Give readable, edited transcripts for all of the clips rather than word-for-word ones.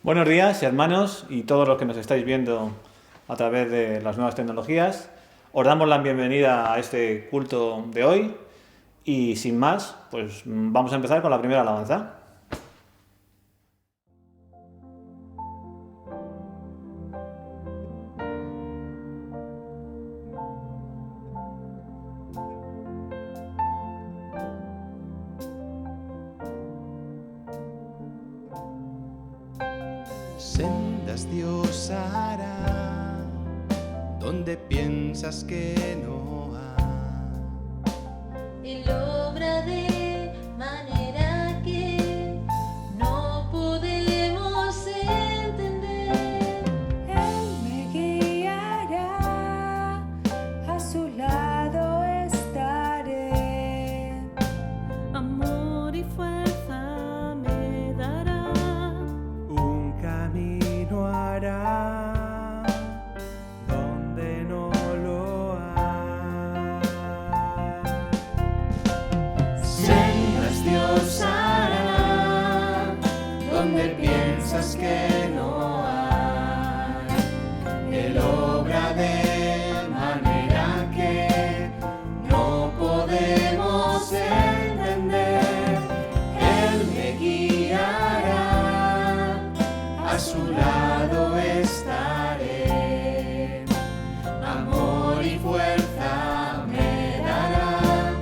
Buenos días, hermanos, y todos los que nos estáis viendo a través de las nuevas tecnologías. Os damos la bienvenida a este culto de hoy y sin más, pues vamos a empezar con la primera alabanza. Sendas Dios hará donde piensas que no hay. Él obra de manera que no podemos entender. Él me guiará, a su lado estaré. Amor y fuerza me dará. Un camino hará donde no lo hay. Sendas Dios hará donde piensas que no hay. Él obra de manera que no podemos entender. Él me guiará, a su lado estaré. Amor y fuerza me dará,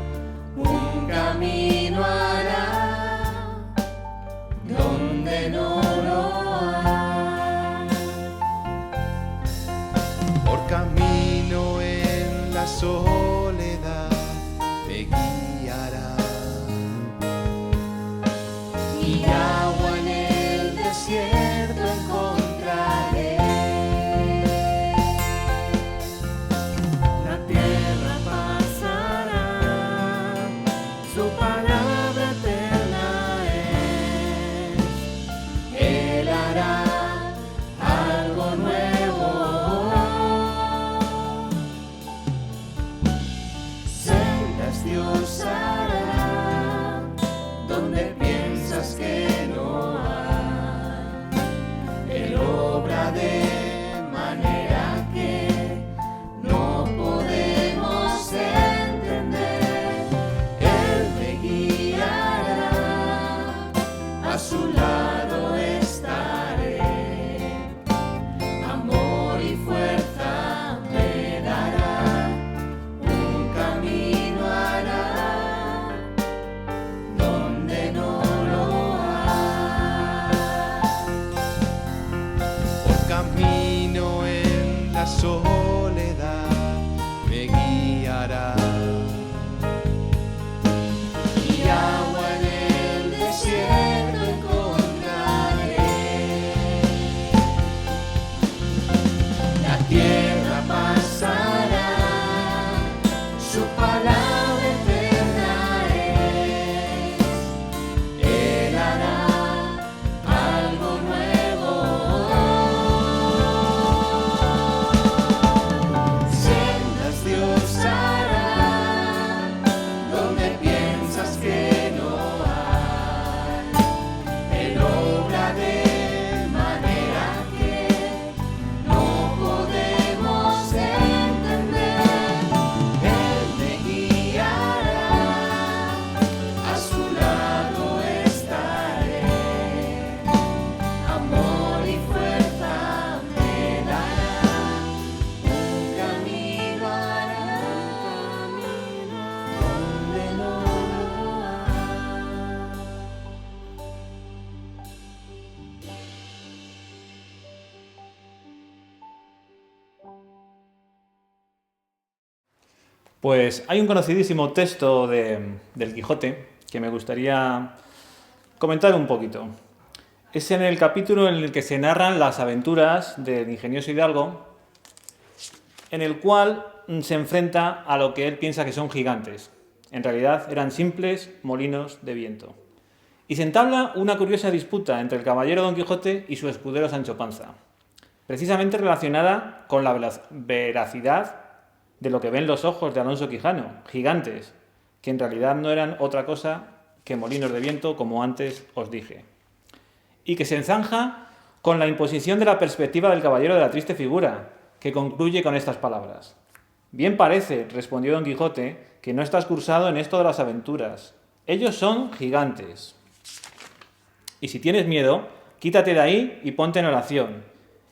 un camino hará donde no lo hay. Por camino en la soledad me guiará, y agua en el desierto encontraré. La tierra pasará, su palabra eterna es. Él hará algo nuevo. Sendas Dios hará donde piensas que no hay. Él obra de manera que no podemos entender. Él me guiará, a su lado estaré. Amor y fuerza me dará, un camino hará donde no lo hay. Por camino en la soledad me guiará, y agua en el desierto encontraré. La tierra pasará, su palabra eterna es. Él hará algo nuevo. Sendas Dios hará donde piensas que no hay. Él obra de manera que no podemos entender. Él me guiará, a su lado estaré. Amor y fuerza me dará, un camino hará donde no lo hay. Pues hay un conocidísimo texto del Quijote que me gustaría comentar un poquito. Es en el capítulo en el que se narran las aventuras del ingenioso Hidalgo, en el cual se enfrenta a lo que él piensa que son gigantes. En realidad eran simples molinos de viento. Y se entabla una curiosa disputa entre el caballero Don Quijote y su escudero Sancho Panza, precisamente relacionada con la veracidad de lo que ven los ojos de Alonso Quijano, gigantes, que en realidad no eran otra cosa que molinos de viento, como antes os dije. Y que se enzanja con la imposición de la perspectiva del caballero de la triste figura, que concluye con estas palabras. Bien parece, respondió Don Quijote, que no estás cursado en esto de las aventuras. Ellos son gigantes. Y si tienes miedo, quítate de ahí y ponte en oración,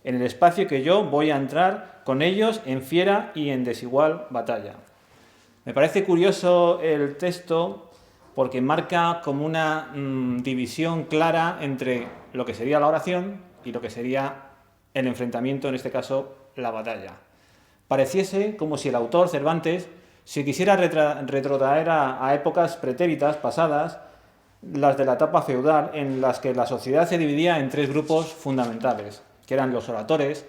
en el espacio que yo voy a entrar con ellos en fiera y en desigual batalla. Me parece curioso el texto porque marca como una división clara entre lo que sería la oración y lo que sería el enfrentamiento, en este caso, la batalla. Pareciese como si el autor, Cervantes, se quisiera retrotraer a épocas pretéritas, pasadas, las de la etapa feudal, en las que la sociedad se dividía en tres grupos fundamentales, que eran los oradores,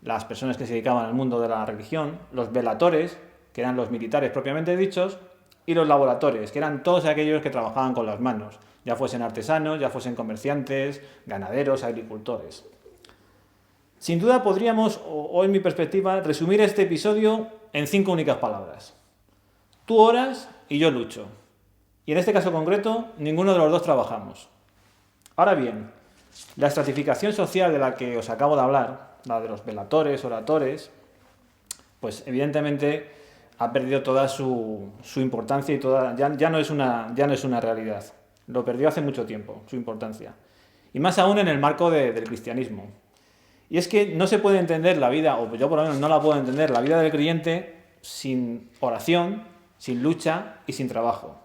las personas que se dedicaban al mundo de la religión, los velatores, que eran los militares propiamente dichos, y los laboratores, que eran todos aquellos que trabajaban con las manos, ya fuesen artesanos, ya fuesen comerciantes, ganaderos, agricultores. Sin duda podríamos, o en mi perspectiva, resumir este episodio en 5 únicas palabras. Tú oras y yo lucho. Y en este caso concreto, ninguno de los dos trabajamos. Ahora bien, la estratificación social de la que os acabo de hablar, la de los velatores, oradores, pues evidentemente ha perdido toda su importancia y ya no es una realidad. Lo perdió hace mucho tiempo, su importancia. Y más aún en el marco del cristianismo. Y es que no se puede entender la vida, o yo por lo menos no la puedo entender, la vida del creyente sin oración, sin lucha y sin trabajo.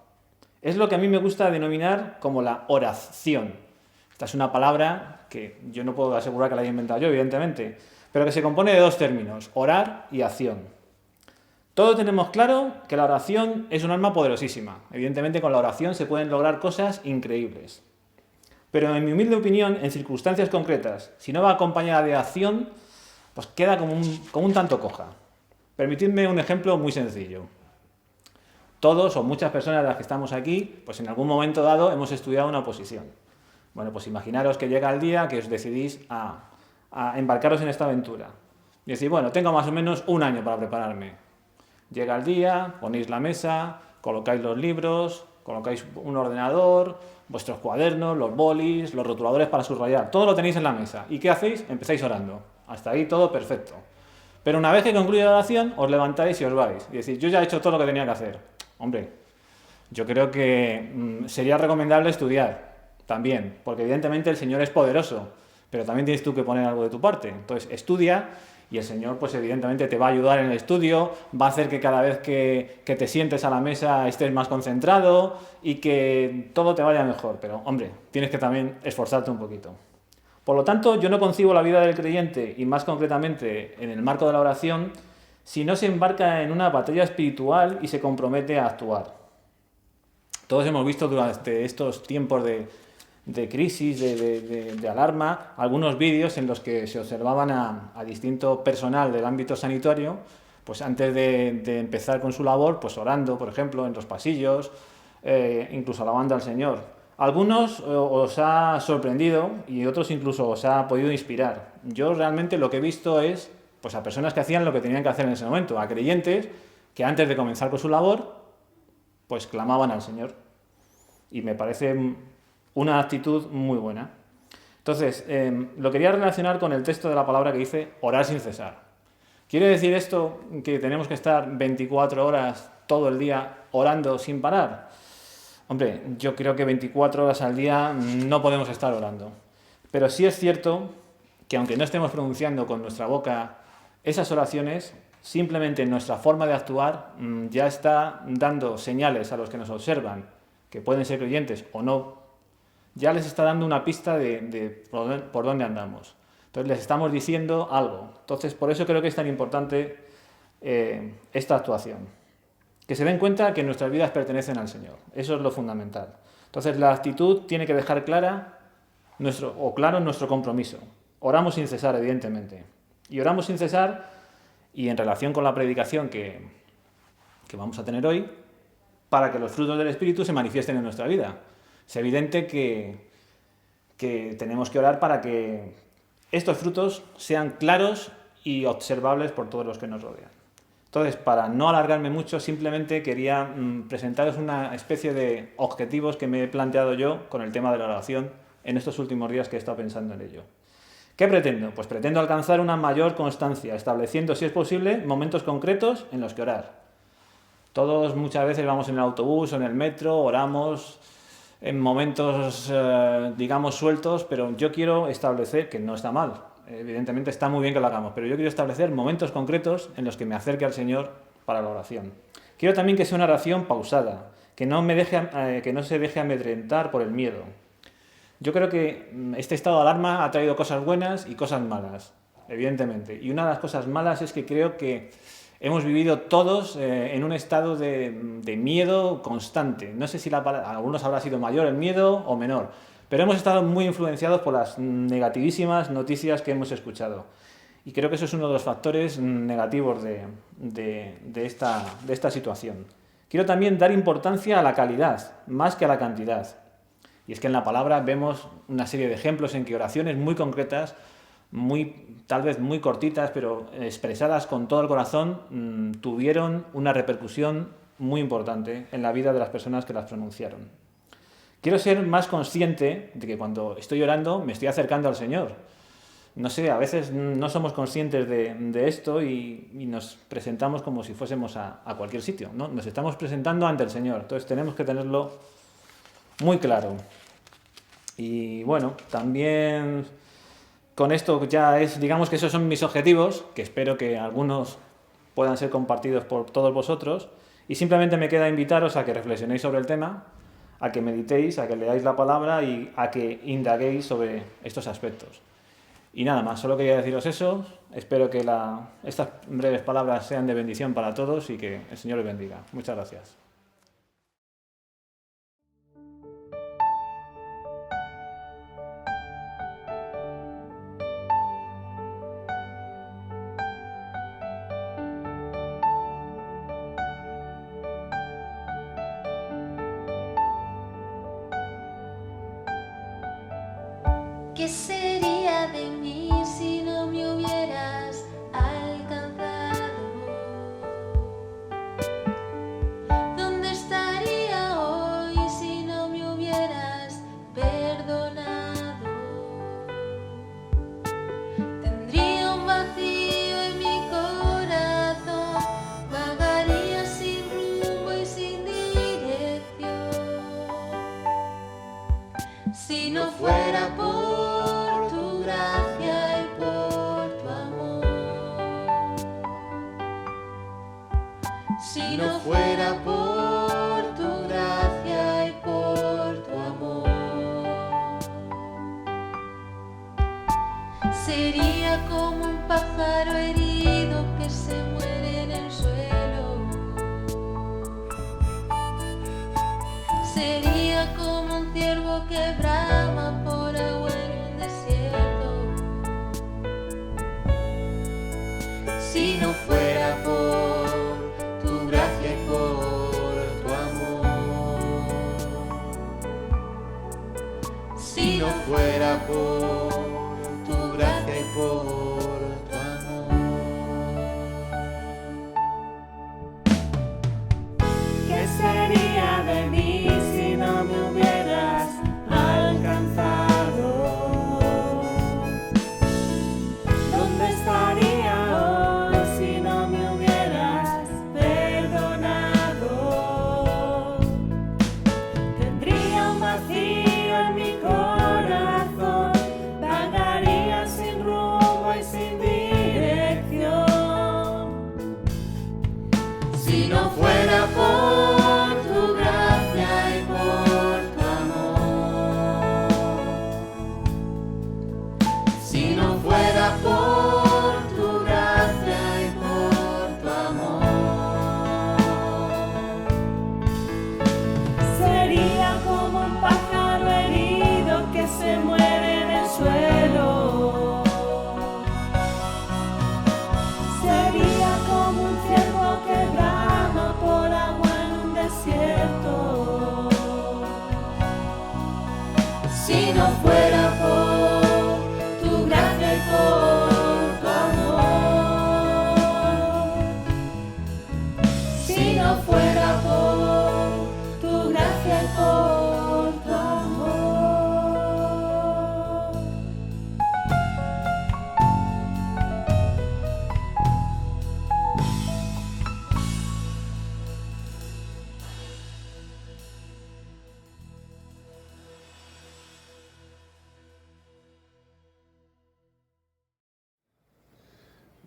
Es lo que a mí me gusta denominar como la oración. Esta es una palabra que yo no puedo asegurar que la haya inventado yo, evidentemente, pero que se compone de 2 términos, orar y acción. Todos tenemos claro que la oración es un arma poderosísima. Evidentemente con la oración se pueden lograr cosas increíbles. Pero en mi humilde opinión, en circunstancias concretas, si no va acompañada de acción, pues queda como un tanto coja. Permitidme un ejemplo muy sencillo. Todos o muchas personas de las que estamos aquí, pues en algún momento dado hemos estudiado una oposición. Bueno, pues imaginaros que llega el día que os decidís a embarcaros en esta aventura. Y decís, bueno, tengo más o menos un año para prepararme. Llega el día, ponéis la mesa, colocáis los libros, colocáis un ordenador, vuestros cuadernos, los bolis, los rotuladores para subrayar, todo lo tenéis en la mesa. ¿Y qué hacéis? Empezáis orando. Hasta ahí todo perfecto. Pero una vez que concluye la oración, os levantáis y os vais. Y decís, yo ya he hecho todo lo que tenía que hacer. Hombre, yo creo que sería recomendable estudiar también, porque evidentemente el Señor es poderoso, pero también tienes tú que poner algo de tu parte. Entonces, estudia y el Señor, pues evidentemente te va a ayudar en el estudio, va a hacer que cada vez que te sientes a la mesa estés más concentrado y que todo te vaya mejor. Pero, hombre, tienes que también esforzarte un poquito. Por lo tanto, yo no concibo la vida del creyente, y más concretamente en el marco de la oración, si no se embarca en una batalla espiritual y se compromete a actuar. Todos hemos visto durante estos tiempos de crisis, de alarma, algunos vídeos en los que se observaban a distinto personal del ámbito sanitario, pues antes de empezar con su labor, pues orando, por ejemplo, en los pasillos, incluso alabando al Señor. Algunos os ha sorprendido y otros incluso os ha podido inspirar. Yo realmente lo que he visto es pues, a personas que hacían lo que tenían que hacer en ese momento, a creyentes que antes de comenzar con su labor, pues clamaban al Señor. Y me parece una actitud muy buena. Entonces, lo quería relacionar con el texto de la palabra que dice orar sin cesar. ¿Quiere decir esto que tenemos que estar 24 horas todo el día orando sin parar? Hombre, yo creo que 24 horas al día no podemos estar orando. Pero sí es cierto que aunque no estemos pronunciando con nuestra boca esas oraciones, simplemente nuestra forma de actuar ya está dando señales a los que nos observan, que pueden ser creyentes o no, ya les está dando una pista de por dónde andamos. Entonces les estamos diciendo algo. Entonces por eso creo que es tan importante esta actuación. Que se den cuenta que nuestras vidas pertenecen al Señor. Eso es lo fundamental. Entonces la actitud tiene que dejar claro nuestro compromiso. Oramos sin cesar, evidentemente. Y oramos sin cesar, y en relación con la predicación que vamos a tener hoy, para que los frutos del Espíritu se manifiesten en nuestra vida. Es evidente que tenemos que orar para que estos frutos sean claros y observables por todos los que nos rodean. Entonces, para no alargarme mucho, simplemente quería presentaros una especie de objetivos que me he planteado yo con el tema de la oración en estos últimos días que he estado pensando en ello. ¿Qué pretendo? Pues pretendo alcanzar una mayor constancia, estableciendo, si es posible, momentos concretos en los que orar. Todos muchas veces vamos en el autobús o en el metro, oramos en momentos, digamos, sueltos, pero yo quiero establecer, que no está mal, evidentemente está muy bien que lo hagamos, pero yo quiero establecer momentos concretos en los que me acerque al Señor para la oración. Quiero también que sea una oración pausada, que no se deje amedrentar por el miedo. Yo creo que este estado de alarma ha traído cosas buenas y cosas malas, evidentemente. Y una de las cosas malas es que creo que hemos vivido todos en un estado de miedo constante. No sé si a algunos habrá sido mayor el miedo o menor, pero hemos estado muy influenciados por las negativísimas noticias que hemos escuchado. Y creo que eso es uno de los factores negativos de esta situación. Quiero también dar importancia a la calidad, más que a la cantidad. Y es que en la palabra vemos una serie de ejemplos en que oraciones muy concretas, tal vez muy cortitas, pero expresadas con todo el corazón, tuvieron una repercusión muy importante en la vida de las personas que las pronunciaron. Quiero ser más consciente de que cuando estoy orando me estoy acercando al Señor. No sé, a veces no somos conscientes de esto y nos presentamos como si fuésemos a cualquier sitio, ¿no? Nos estamos presentando ante el Señor, entonces tenemos que tenerlo muy claro. Y bueno, también con esto ya digamos que esos son mis objetivos, que espero que algunos puedan ser compartidos por todos vosotros, y simplemente me queda invitaros a que reflexionéis sobre el tema, a que meditéis, a que leáis la palabra y a que indaguéis sobre estos aspectos. Y nada más, solo quería deciros eso, espero que estas breves palabras sean de bendición para todos y que el Señor les bendiga. Muchas gracias. ¿Qué sería de mí si no me hubieras alcanzado? ¿Dónde estaría hoy si no me hubieras perdonado? Tendría un vacío en mi corazón, vagaría sin rumbo y sin dirección. Si no fuera por tu gracia y por tu amor, si no fuera por tu gracia y por tu amor, sería como un pájaro herido que se muere en el suelo. Sería como un ciervo que brama por agua en un desierto. Si no fuera por tu gracia y por tu amor, si no fuera por tu gracia y por tu amor. ¿Qué sería de mí si no me hubieras alcanzado? ¿Dónde estaría hoy si no me hubieras perdonado? Tendría un vacío en mi corazón,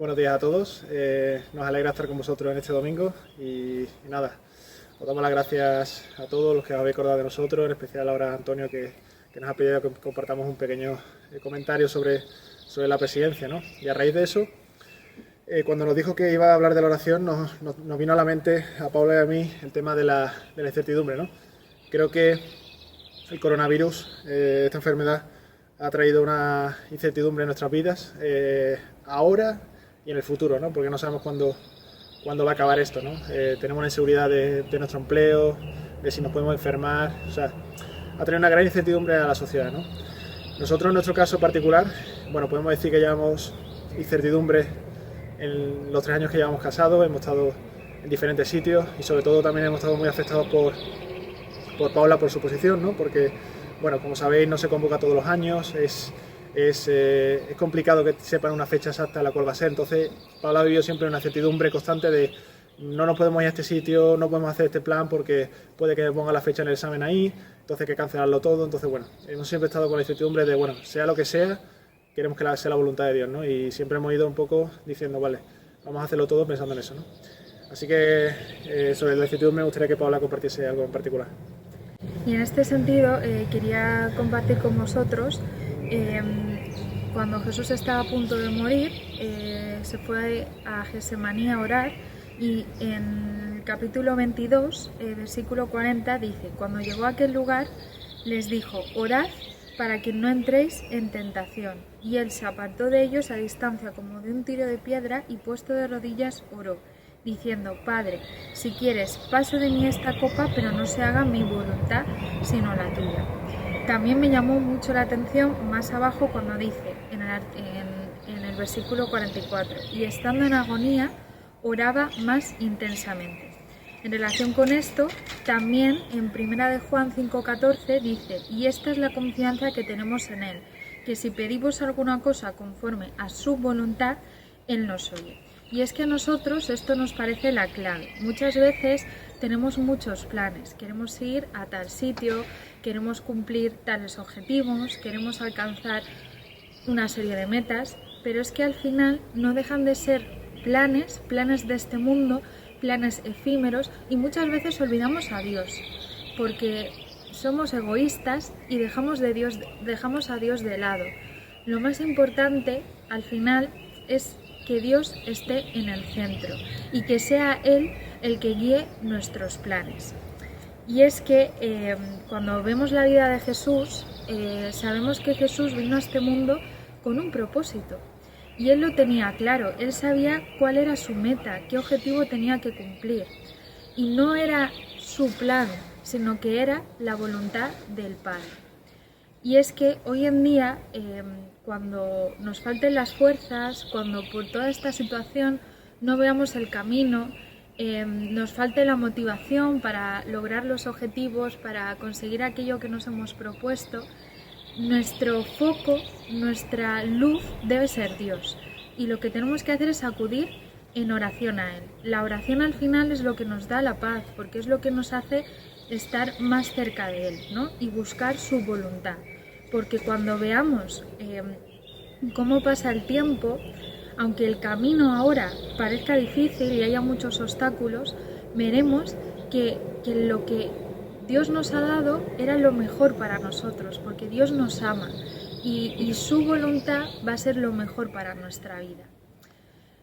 Buenos días a todos. Nos alegra estar con vosotros en este domingo y nada, os damos las gracias a todos los que os habéis acordado de nosotros, en especial ahora a Antonio que nos ha pedido que compartamos un pequeño comentario sobre la presidencia, ¿no? Y a raíz de eso, cuando nos dijo que iba a hablar de la oración, nos vino a la mente, a Paula y a mí, el tema de la incertidumbre, ¿no? Creo que el coronavirus, esta enfermedad, ha traído una incertidumbre en nuestras vidas, ahora y en el futuro, ¿no? Porque no sabemos cuándo va a acabar esto, ¿no? Tenemos una inseguridad de nuestro empleo, de si nos podemos enfermar, o sea, ha traído una gran incertidumbre a la sociedad, ¿no? Nosotros, en nuestro caso particular, bueno, podemos decir que llevamos incertidumbre en los 3 años que llevamos casados, hemos estado en diferentes sitios y sobre todo también hemos estado muy afectados por Paula, por su posición, ¿no? Porque, bueno, como sabéis, no se convoca todos los años, es complicado que sepan una fecha exacta la cual va a ser. Entonces Paula ha vivido siempre una incertidumbre constante de no nos podemos ir a este sitio, no podemos hacer este plan porque puede que ponga la fecha en el examen ahí, entonces hay que cancelarlo todo. Entonces, bueno, hemos siempre estado con la incertidumbre de, bueno, sea lo que sea, queremos que sea la voluntad de Dios, ¿no? Y siempre hemos ido un poco diciendo, vale, vamos a hacerlo todo pensando en eso, ¿no? Así que sobre la incertidumbre me gustaría que Paula compartiese algo en particular. Y en este sentido quería compartir con vosotros, cuando Jesús estaba a punto de morir, se fue a Getsemaní a orar y en el capítulo 22, versículo 40 dice: cuando llegó a aquel lugar les dijo, orad para que no entréis en tentación. Y él se apartó de ellos a distancia como de un tiro de piedra y puesto de rodillas oró, diciendo, Padre, si quieres, pase de mí esta copa, pero no se haga mi voluntad, sino la tuya. También me llamó mucho la atención más abajo cuando dice, en el versículo 44, y estando en agonía, oraba más intensamente. En relación con esto, también en 1 de Juan 5,14 dice, y esta es la confianza que tenemos en Él, que si pedimos alguna cosa conforme a su voluntad, Él nos oye. Y es que a nosotros esto nos parece la clave. Muchas veces tenemos muchos planes, queremos ir a tal sitio, queremos cumplir tales objetivos, queremos alcanzar una serie de metas, pero es que al final no dejan de ser planes de este mundo, planes efímeros, y muchas veces olvidamos a Dios, porque somos egoístas y dejamos a Dios de lado. Lo más importante al final es que Dios esté en el centro y que sea Él el que guíe nuestros planes. Y es que cuando vemos la vida de Jesús, sabemos que Jesús vino a este mundo con un propósito. Y Él lo tenía claro, Él sabía cuál era su meta, qué objetivo tenía que cumplir. Y no era su plan, sino que era la voluntad del Padre. Y es que hoy en día, cuando nos falten las fuerzas, cuando por toda esta situación no veamos el camino, nos falte la motivación para lograr los objetivos, para conseguir aquello que nos hemos propuesto, nuestro foco, nuestra luz debe ser Dios. Y lo que tenemos que hacer es acudir en oración a Él. La oración al final es lo que nos da la paz, porque es lo que nos hace estar más cerca de Él, ¿no? Y buscar su voluntad. Porque cuando veamos cómo pasa el tiempo, aunque el camino ahora parezca difícil y haya muchos obstáculos, veremos que lo que Dios nos ha dado era lo mejor para nosotros, porque Dios nos ama y su voluntad va a ser lo mejor para nuestra vida.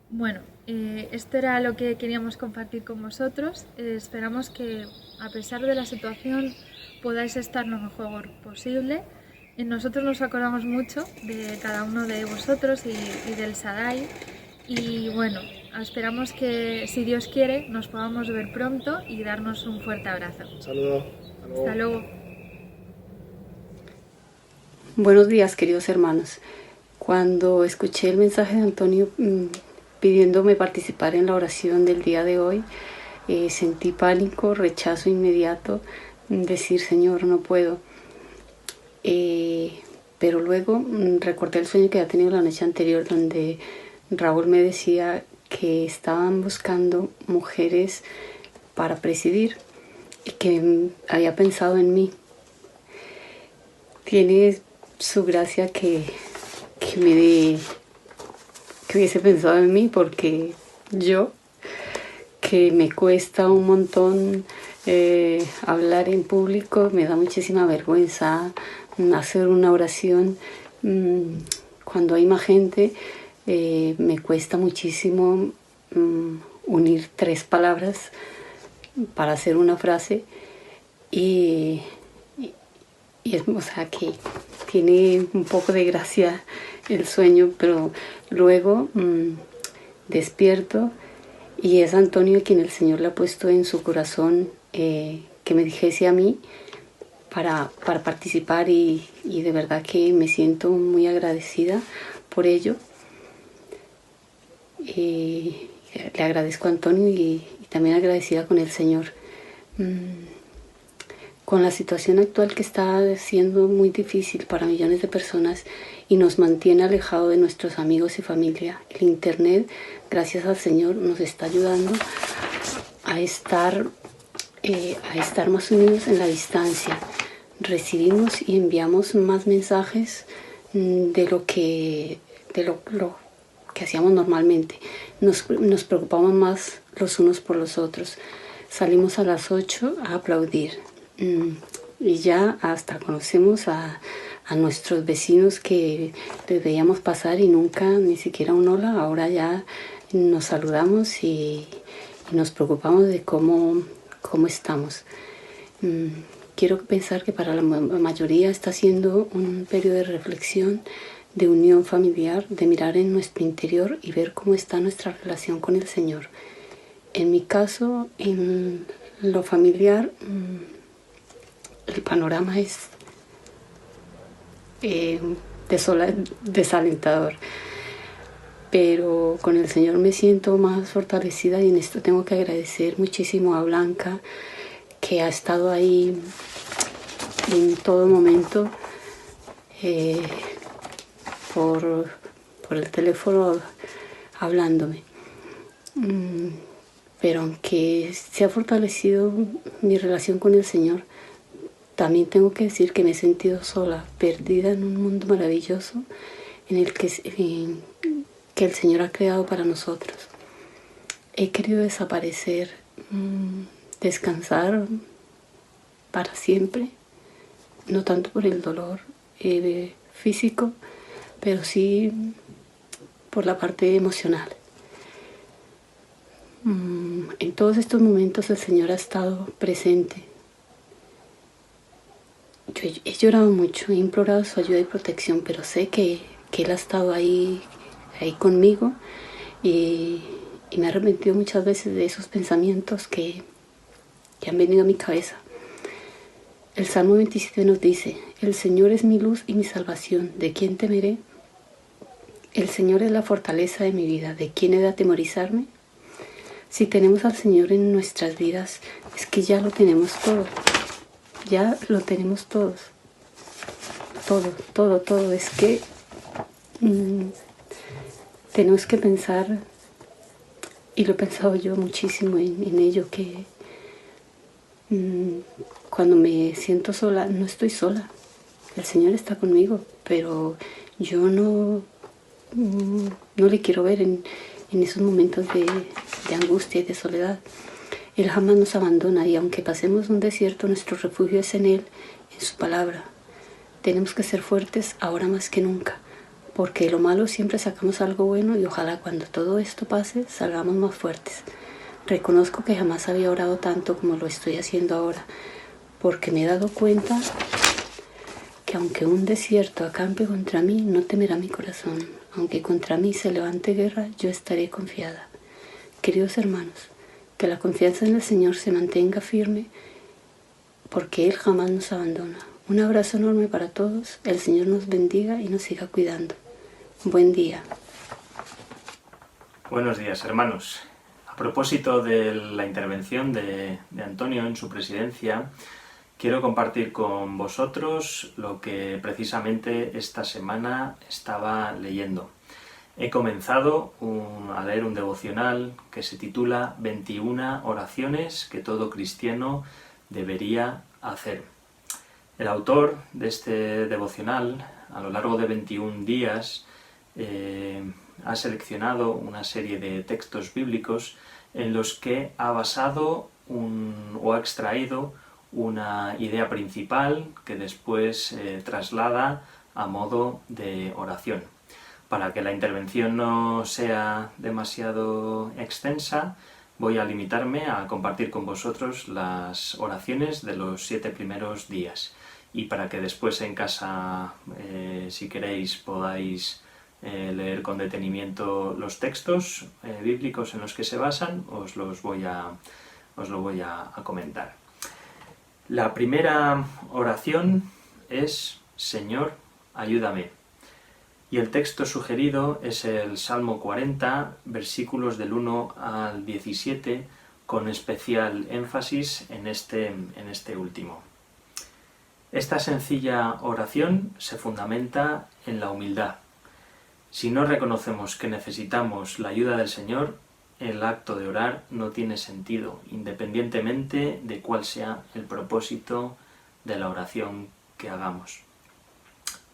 Bueno, esto era lo que queríamos compartir con vosotros. Esperamos que a pesar de la situación podáis estar lo mejor posible. Nosotros nos acordamos mucho de cada uno de vosotros y del Sadai. Y bueno, esperamos que, si Dios quiere, nos podamos ver pronto y darnos un fuerte abrazo. Un saludo. Hasta luego. Buenos días, queridos hermanos. Cuando escuché el mensaje de Antonio pidiéndome participar en la oración del día de hoy, sentí pánico, rechazo inmediato, decir, Señor, no puedo. Pero luego recordé el sueño que había tenido la noche anterior, donde Raúl me decía que estaban buscando mujeres para presidir y que había pensado en mí. Tiene su gracia que que hubiese pensado en mí, porque yo, que me cuesta un montón hablar en público, me da muchísima vergüenza hacer una oración. Cuando hay más gente, me cuesta muchísimo unir 3 palabras para hacer una frase, y es, o sea, que tiene un poco de gracia el sueño, pero luego despierto y es Antonio quien el Señor le ha puesto en su corazón que me dijese a mí para participar, y de verdad que me siento muy agradecida por ello. Le agradezco a Antonio y también agradecida con el Señor. Con la situación actual que está siendo muy difícil para millones de personas y nos mantiene alejados de nuestros amigos y familia, el Internet, gracias al Señor, nos está ayudando a estar más unidos en la distancia. Recibimos y enviamos más mensajes de lo que hacíamos normalmente. Nos preocupamos más los unos por los otros. Salimos a las 8 a aplaudir. Y ya hasta conocemos a nuestros vecinos que les veíamos pasar y nunca ni siquiera un hola. Ahora ya nos saludamos y nos preocupamos de cómo estamos. Quiero pensar que para la mayoría está siendo un periodo de reflexión, de unión familiar, de mirar en nuestro interior y ver cómo está nuestra relación con el Señor. En mi caso, en lo familiar, el panorama es desalentador, pero con el Señor me siento más fortalecida, y en esto tengo que agradecer muchísimo a Blanca, que ha estado ahí en todo momento por el teléfono hablándome. Pero aunque se ha fortalecido mi relación con el Señor, también tengo que decir que me he sentido sola, perdida en un mundo maravilloso en el que el Señor ha creado para nosotros. He querido desaparecer, descansar para siempre, no tanto por el dolor físico, pero sí por la parte emocional. En todos estos momentos el Señor ha estado presente. Yo he llorado mucho, he implorado su ayuda y protección, pero sé que Él ha estado ahí conmigo, y me he arrepentido muchas veces de esos pensamientos que han venido a mi cabeza. El Salmo 27 nos dice: el Señor es mi luz y mi salvación, ¿de quién temeré? El Señor es la fortaleza de mi vida, ¿de quién he de atemorizarme? Si tenemos al Señor en nuestras vidas, es que ya lo tenemos todo. Ya lo tenemos todos. Todo. Es que tenemos que pensar, y lo he pensado yo muchísimo en ello, que cuando me siento sola, no estoy sola. El Señor está conmigo, pero yo no le quiero ver en esos momentos de angustia y de soledad. Él jamás nos abandona, y aunque pasemos un desierto, nuestro refugio es en Él, en su palabra. Tenemos que ser fuertes ahora más que nunca, porque de lo malo siempre sacamos algo bueno, y ojalá cuando todo esto pase salgamos más fuertes. Reconozco que jamás había orado tanto como lo estoy haciendo ahora, porque me he dado cuenta que aunque un desierto acampe contra mí, no temerá mi corazón. Aunque contra mí se levante guerra, yo estaré confiada. Queridos hermanos, que la confianza en el Señor se mantenga firme, porque Él jamás nos abandona. Un abrazo enorme para todos. El Señor nos bendiga y nos siga cuidando. Buen día. Buenos días, hermanos. A propósito de la intervención de Antonio en su presidencia, quiero compartir con vosotros lo que precisamente esta semana estaba leyendo. He comenzado a leer un devocional que se titula 21 oraciones que todo cristiano debería hacer. El autor de este devocional, a lo largo de 21 días, ha seleccionado una serie de textos bíblicos en los que ha basado o ha extraído una idea principal que después traslada a modo de oración. Para que la intervención no sea demasiado extensa, voy a limitarme a compartir con vosotros las oraciones de los 7 primeros días. Y para que después en casa, si queréis, podáis leer con detenimiento los textos bíblicos en los que se basan, os lo voy a comentar. La primera oración es: Señor, ayúdame. Y el texto sugerido es el Salmo 40, versículos del 1 al 17, con especial énfasis en este último. Esta sencilla oración se fundamenta en la humildad. Si no reconocemos que necesitamos la ayuda del Señor, el acto de orar no tiene sentido, independientemente de cuál sea el propósito de la oración que hagamos.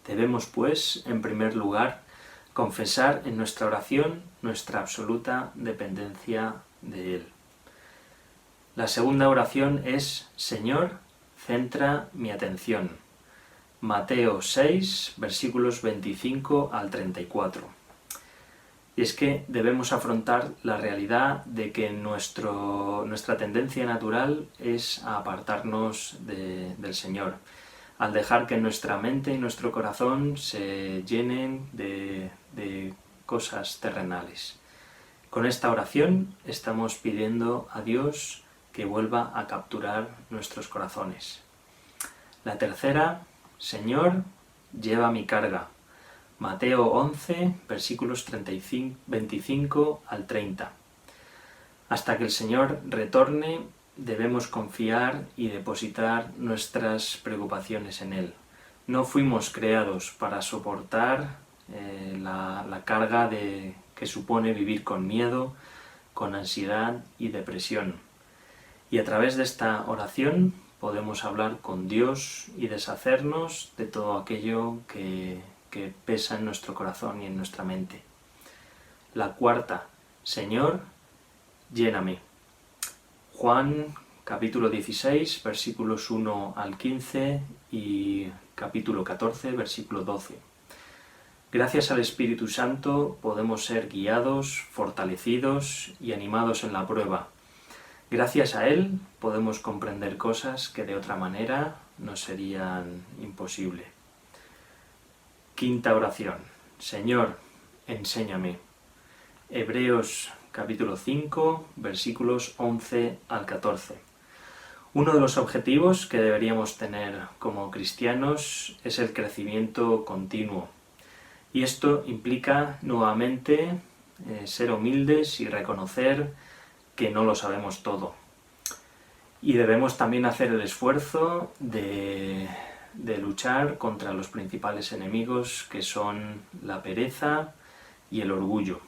Debemos, pues, en primer lugar, confesar en nuestra oración nuestra absoluta dependencia de Él. La segunda oración es: Señor, centra mi atención. Mateo 6, versículos 25 al 34. Y es que debemos afrontar la realidad de que nuestra tendencia natural es a apartarnos del Señor, al dejar que nuestra mente y nuestro corazón se llenen de cosas terrenales. Con esta oración estamos pidiendo a Dios que vuelva a capturar nuestros corazones. La tercera: Señor, lleva mi carga. Mateo 11, versículos 25 al 30. Hasta que el Señor retorne, debemos confiar y depositar nuestras preocupaciones en Él. No fuimos creados para soportar la carga que supone vivir con miedo, con ansiedad y depresión. Y a través de esta oración podemos hablar con Dios y deshacernos de todo aquello que pesa en nuestro corazón y en nuestra mente. La cuarta: Señor, lléname. Juan capítulo 16, versículos 1 al 15 y capítulo 14, versículo 12. Gracias al Espíritu Santo podemos ser guiados, fortalecidos y animados en la prueba. Gracias a Él podemos comprender cosas que de otra manera nos serían imposibles. Quinta oración: Señor, enséñame. Hebreos capítulo 5, versículos 11 al 14. Uno de los objetivos que deberíamos tener como cristianos es el crecimiento continuo. Y esto implica nuevamente ser humildes y reconocer que no lo sabemos todo. Y debemos también hacer el esfuerzo de luchar contra los principales enemigos, que son la pereza y el orgullo.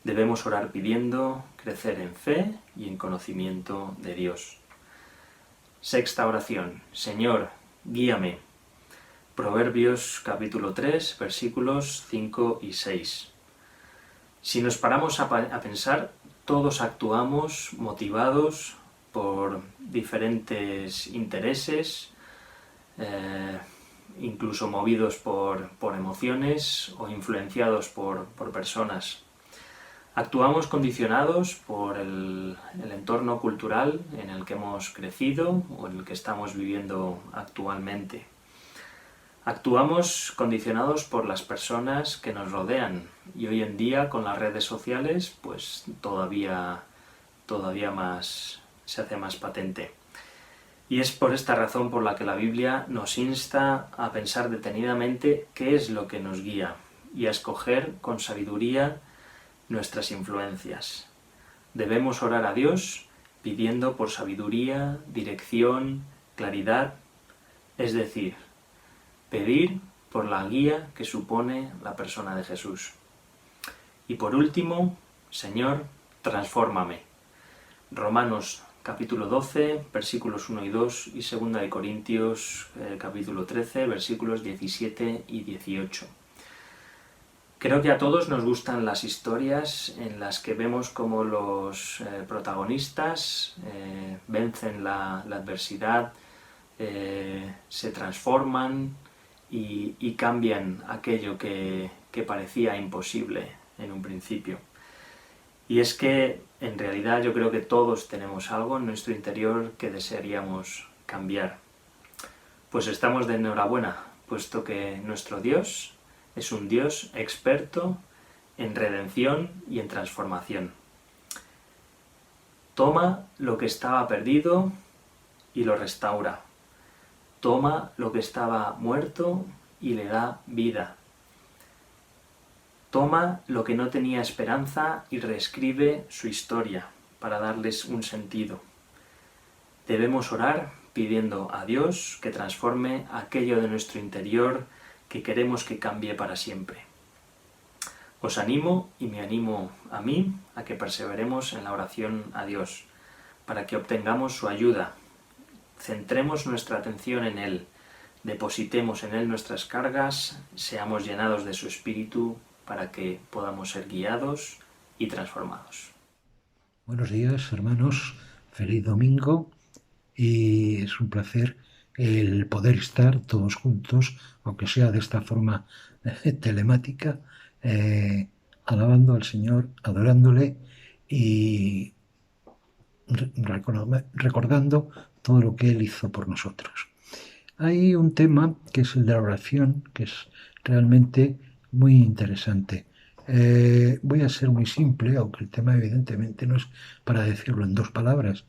Debemos orar pidiendo crecer en fe y en conocimiento de Dios. Sexta oración: Señor, guíame. Proverbios capítulo 3, versículos 5 y 6. Si nos paramos a pensar, todos actuamos motivados por diferentes intereses, incluso movidos por emociones o influenciados por personas. Actuamos condicionados por el entorno cultural en el que hemos crecido o en el que estamos viviendo actualmente. Actuamos condicionados por las personas que nos rodean, y hoy en día con las redes sociales pues todavía más se hace más patente. Y es por esta razón por la que la Biblia nos insta a pensar detenidamente qué es lo que nos guía y a escoger con sabiduría nuestras influencias. Debemos orar a Dios pidiendo por sabiduría, dirección, claridad, es decir, pedir por la guía que supone la persona de Jesús. Y por último, Señor, transfórmame. Romanos capítulo 12, versículos 1 y 2 y 2 de Corintios capítulo 13, versículos 17 y 18. Creo que a todos nos gustan las historias en las que vemos cómo los protagonistas vencen la adversidad, se transforman y cambian aquello que parecía imposible en un principio. Y es que en realidad yo creo que todos tenemos algo en nuestro interior que desearíamos cambiar. Pues estamos de enhorabuena, puesto que nuestro Dios es un Dios experto en redención y en transformación. Toma lo que estaba perdido y lo restaura. Toma lo que estaba muerto y le da vida. Toma lo que no tenía esperanza y reescribe su historia para darles un sentido. Debemos orar pidiendo a Dios que transforme aquello de nuestro interior que queremos que cambie para siempre. Os animo y me animo a mí a que perseveremos en la oración a Dios, para que obtengamos su ayuda. Centremos nuestra atención en Él, depositemos en Él nuestras cargas, seamos llenados de su Espíritu para que podamos ser guiados y transformados. Buenos días, hermanos. Feliz domingo. Y es un placer el poder estar todos juntos, aunque sea de esta forma telemática, alabando al Señor, adorándole y recordando todo lo que Él hizo por nosotros. Hay un tema que es el de la oración, que es realmente muy interesante. Voy a ser muy simple, aunque el tema evidentemente no es para decirlo en 2 palabras,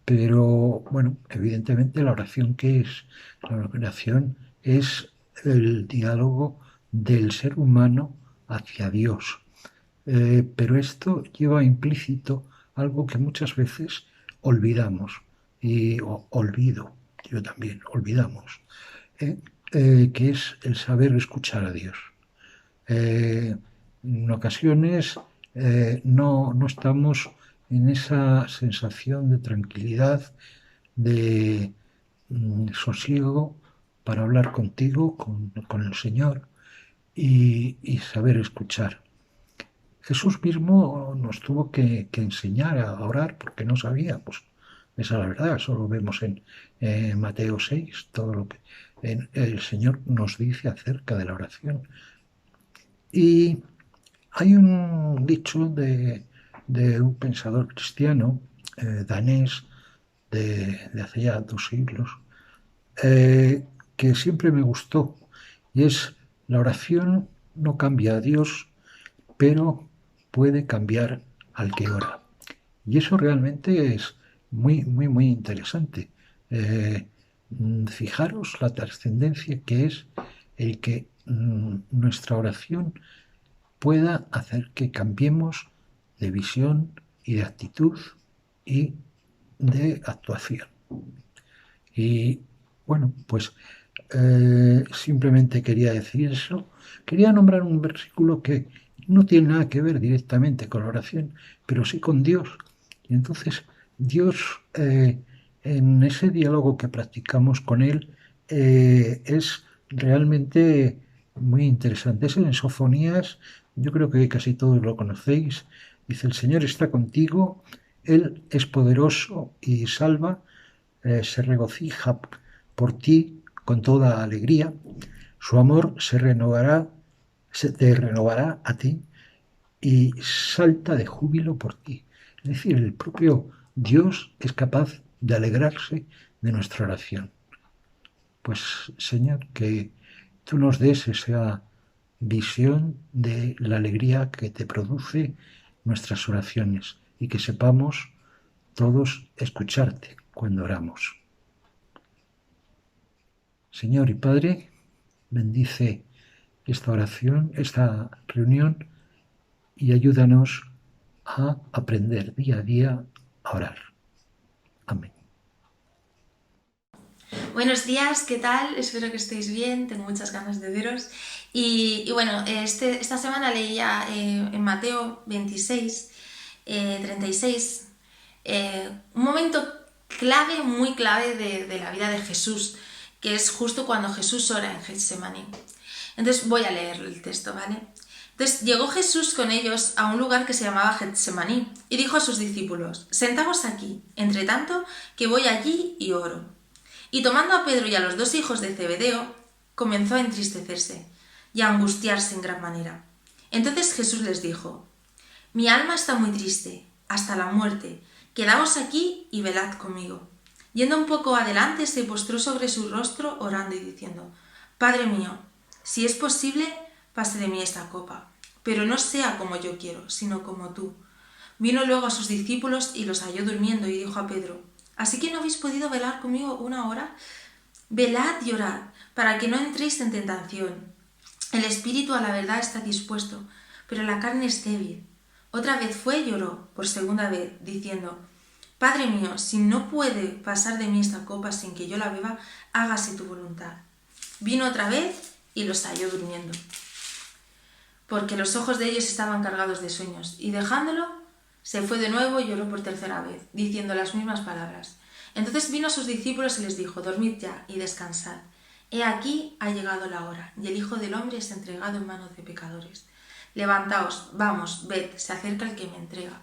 pero bueno, evidentemente la oración, ¿qué es? La oración es el diálogo del ser humano hacia Dios. Pero esto lleva implícito algo que muchas veces olvidamos, y olvido, yo también, olvidamos, que es el saber escuchar a Dios. En ocasiones no estamos en esa sensación de tranquilidad, de sosiego para hablar contigo, con el Señor y saber escuchar. Jesús mismo nos tuvo que enseñar a orar porque no sabíamos. Esa es la verdad, solo vemos en Mateo 6 todo lo que el Señor nos dice acerca de la oración. Y hay un dicho de un pensador cristiano danés de hace ya 2 siglos que siempre me gustó, y es: la oración no cambia a Dios, pero puede cambiar al que ora. Y eso realmente es muy, muy, muy interesante. Fijaros la trascendencia que es el que nuestra oración pueda hacer que cambiemos de visión y de actitud y de actuación. Y bueno, pues simplemente quería decir eso. Quería nombrar un versículo que no tiene nada que ver directamente con la oración, pero sí con Dios. Y entonces Dios, en ese diálogo que practicamos con Él, es realmente muy interesante. Es en Sofonías, yo creo que casi todos lo conocéis. Dice: el Señor está contigo, Él es poderoso y salva, se regocija por ti con toda alegría, su amor se te renovará a ti y salta de júbilo por ti. Es decir, el propio Dios es capaz de alegrarse de nuestra oración. Pues, Señor, que tú nos des esa visión de la alegría que te produce nuestras oraciones y que sepamos todos escucharte cuando oramos. Señor y Padre, bendice esta oración, esta reunión, y ayúdanos a aprender día a día a orar. Amén. Buenos días, ¿qué tal? Espero que estéis bien, tengo muchas ganas de veros. Y bueno, esta semana leía en Mateo 26, 36, un momento clave, muy clave de la vida de Jesús, que es justo cuando Jesús ora en Getsemaní. Entonces voy a leer el texto, ¿vale? Entonces llegó Jesús con ellos a un lugar que se llamaba Getsemaní y dijo a sus discípulos: «Sentaos aquí, entre tanto que voy allí y oro». Y tomando a Pedro y a los 2 hijos de Zebedeo, comenzó a entristecerse y a angustiarse en gran manera. Entonces Jesús les dijo: «Mi alma está muy triste, hasta la muerte. Quedaos aquí y velad conmigo». Yendo un poco adelante, se postró sobre su rostro orando y diciendo: «Padre mío, si es posible, pase de mí esta copa, pero no sea como yo quiero, sino como tú». Vino luego a sus discípulos y los halló durmiendo y dijo a Pedro: «¿Así que no habéis podido velar conmigo 1 hora? Velad y orad, para que no entréis en tentación. El espíritu a la verdad está dispuesto, pero la carne es débil». Otra vez fue y oró por segunda vez, diciendo: «Padre mío, si no puede pasar de mí esta copa sin que yo la beba, hágase tu voluntad». Vino otra vez y los halló durmiendo, porque los ojos de ellos estaban cargados de sueños, y dejándolo, se fue de nuevo y oró por 3ª vez, diciendo las mismas palabras. Entonces vino a sus discípulos y les dijo: «Dormid ya y descansad. He aquí ha llegado la hora, y el Hijo del Hombre es entregado en manos de pecadores. Levantaos, vamos, ved, se acerca el que me entrega».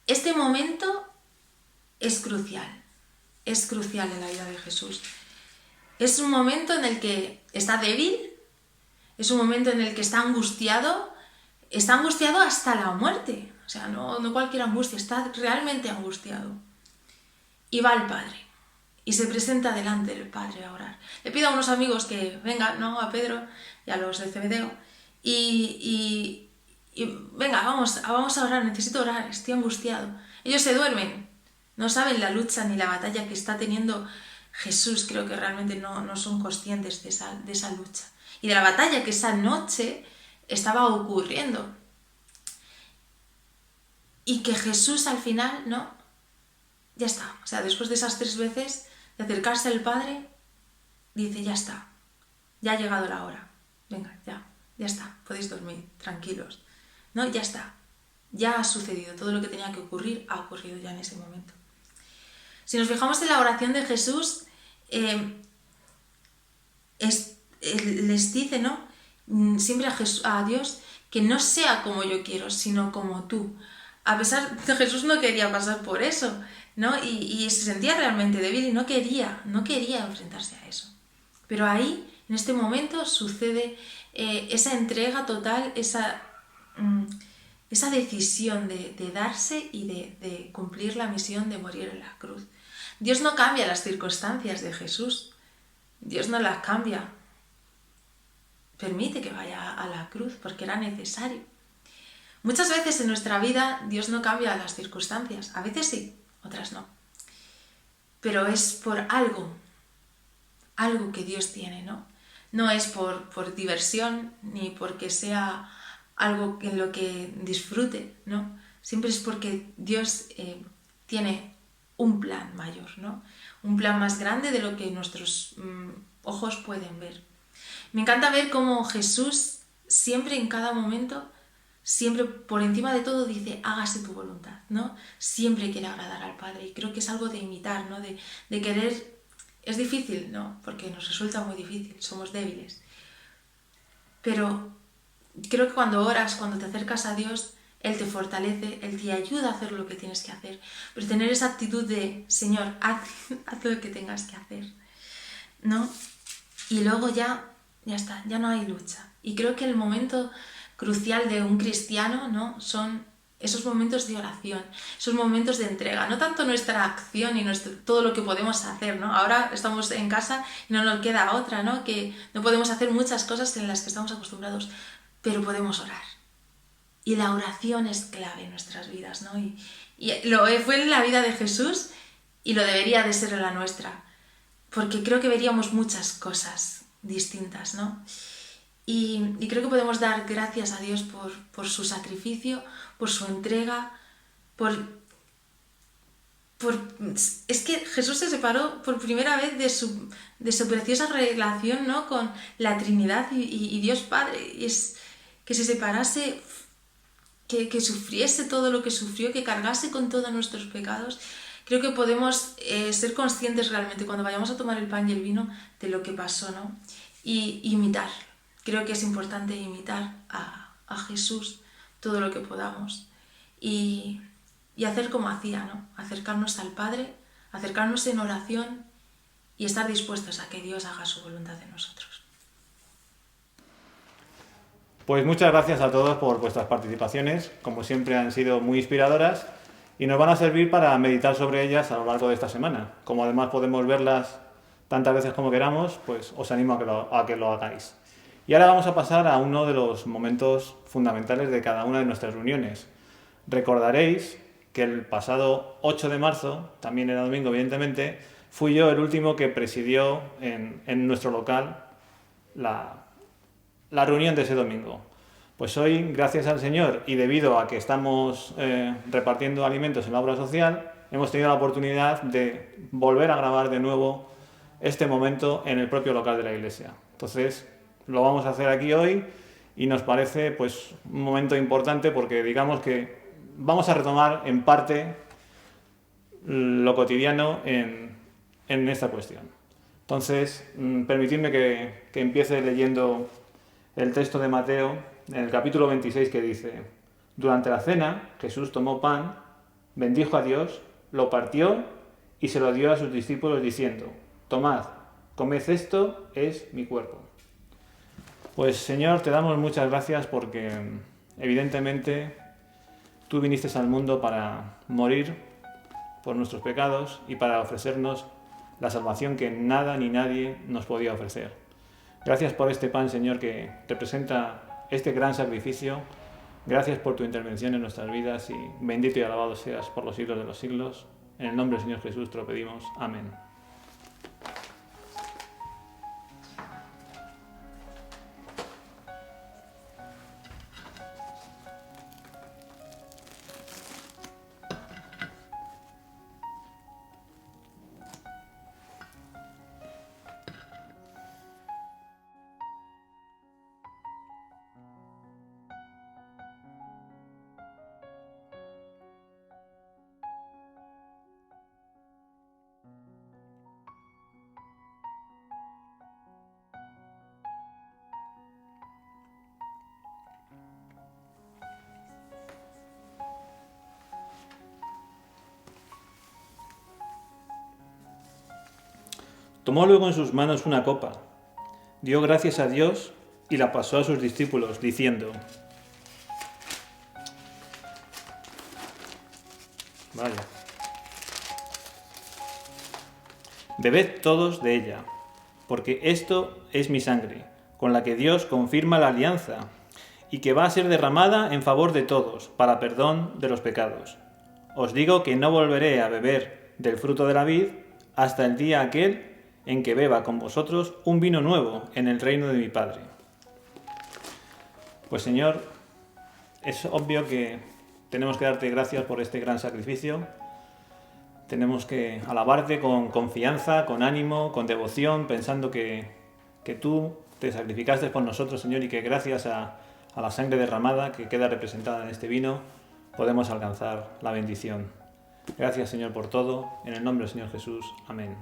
Este momento es crucial en la vida de Jesús. Es un momento en el que está débil, es un momento en el que está angustiado hasta la muerte. O sea, no cualquier angustia, está realmente angustiado. Y va al Padre, y se presenta delante del Padre a orar. Le pido a unos amigos que vengan, ¿no?, a Pedro y a los de Zebedeo, y venga, vamos a orar, necesito orar, estoy angustiado. Ellos se duermen, no saben la lucha ni la batalla que está teniendo Jesús. Creo que realmente no son conscientes de esa lucha y de la batalla que esa noche estaba ocurriendo. Y que Jesús al final, ¿no?, ya está. O sea, después de esas 3 veces de acercarse al Padre, dice: «Ya está, ya ha llegado la hora. Venga, ya está, podéis dormir, tranquilos. No, ya está, ya ha sucedido, todo lo que tenía que ocurrir ha ocurrido ya en ese momento». Si nos fijamos en la oración de Jesús, les dice, ¿no?, siempre a Dios, que no sea como yo quiero, sino como tú. A pesar de que Jesús no quería pasar por eso, ¿no?, y se sentía realmente débil y no quería enfrentarse a eso. Pero ahí, en este momento, sucede esa entrega total, esa decisión de darse y de cumplir la misión de morir en la cruz. Dios no cambia las circunstancias de Jesús, Dios no las cambia. Permite que vaya a la cruz porque era necesario. Muchas veces en nuestra vida Dios no cambia las circunstancias, a veces sí, otras no. Pero es por algo que Dios tiene, ¿no? No es por diversión ni porque sea algo en lo que disfrute, ¿no? Siempre es porque Dios tiene un plan mayor, ¿no? Un plan más grande de lo que nuestros ojos pueden ver. Me encanta ver cómo Jesús siempre, en cada momento, siempre por encima de todo dice: «Hágase tu voluntad», ¿no? Siempre quiere agradar al Padre, y creo que es algo de imitar, ¿no? De querer. Es difícil, ¿no?, porque nos resulta muy difícil, somos débiles. Pero creo que cuando oras, cuando te acercas a Dios, Él te fortalece, Él te ayuda a hacer lo que tienes que hacer. Pero tener esa actitud de: «Señor, haz lo que tengas que hacer», ¿no? Y luego ya está, ya no hay lucha. Y creo que el momento crucial de un cristiano, ¿no?, son esos momentos de oración, esos momentos de entrega, no tanto nuestra acción y todo lo que podemos hacer, ¿no? Ahora estamos en casa y no nos queda otra, ¿no?, que no podemos hacer muchas cosas en las que estamos acostumbrados, pero podemos orar. Y la oración es clave en nuestras vidas, ¿no? Y lo fue en la vida de Jesús y lo debería de ser en la nuestra, porque creo que veríamos muchas cosas distintas, ¿no? Y creo que podemos dar gracias a Dios por su sacrificio, por su entrega, es que Jesús se separó por primera vez de su preciosa relación, ¿no?, con la Trinidad y Dios Padre. Y es que se separase, que sufriese todo lo que sufrió, que cargase con todos nuestros pecados. Creo que podemos ser conscientes realmente cuando vayamos a tomar el pan y el vino de lo que pasó, ¿no? Y imitar. Creo que es importante imitar a a Jesús todo lo que podamos y hacer como hacía, ¿no? Acercarnos al Padre, acercarnos en oración y estar dispuestos a que Dios haga su voluntad en nosotros. Pues muchas gracias a todos por vuestras participaciones, como siempre han sido muy inspiradoras y nos van a servir para meditar sobre ellas a lo largo de esta semana. Como además podemos verlas tantas veces como queramos, pues os animo a que lo hagáis. Y ahora vamos a pasar a uno de los momentos fundamentales de cada una de nuestras reuniones. Recordaréis que el pasado 8 de marzo, también era domingo evidentemente, fui yo el último que presidió en nuestro local la reunión de ese domingo. Pues hoy, gracias al Señor y debido a que estamos repartiendo alimentos en la obra social, hemos tenido la oportunidad de volver a grabar de nuevo este momento en el propio local de la iglesia. Entonces, lo vamos a hacer aquí hoy y nos parece pues un momento importante porque digamos que vamos a retomar en parte lo cotidiano en esta cuestión. Entonces, permitidme que empiece leyendo el texto de Mateo en el capítulo 26 que dice: durante la cena Jesús tomó pan, bendijo a Dios, lo partió y se lo dio a sus discípulos diciendo: tomad, comed, esto es mi cuerpo. Pues Señor, te damos muchas gracias porque evidentemente tú viniste al mundo para morir por nuestros pecados y para ofrecernos la salvación que nada ni nadie nos podía ofrecer. Gracias por este pan, Señor, que representa este gran sacrificio. Gracias por tu intervención en nuestras vidas y bendito y alabado seas por los siglos de los siglos. En el nombre del Señor Jesús te lo pedimos. Amén. Tomó luego en sus manos una copa, dio gracias a Dios y la pasó a sus discípulos, diciendo: vaya, bebed todos de ella, porque esto es mi sangre, con la que Dios confirma la alianza, y que va a ser derramada en favor de todos, para perdón de los pecados. Os digo que no volveré a beber del fruto de la vid hasta el día aquel en que beba con vosotros un vino nuevo en el reino de mi Padre. Pues Señor, es obvio que tenemos que darte gracias por este gran sacrificio. Tenemos que alabarte con confianza, con ánimo, con devoción, pensando que tú te sacrificaste por nosotros, Señor, y que gracias a la sangre derramada que queda representada en este vino, podemos alcanzar la bendición. Gracias, Señor, por todo. En el nombre del Señor Jesús. Amén.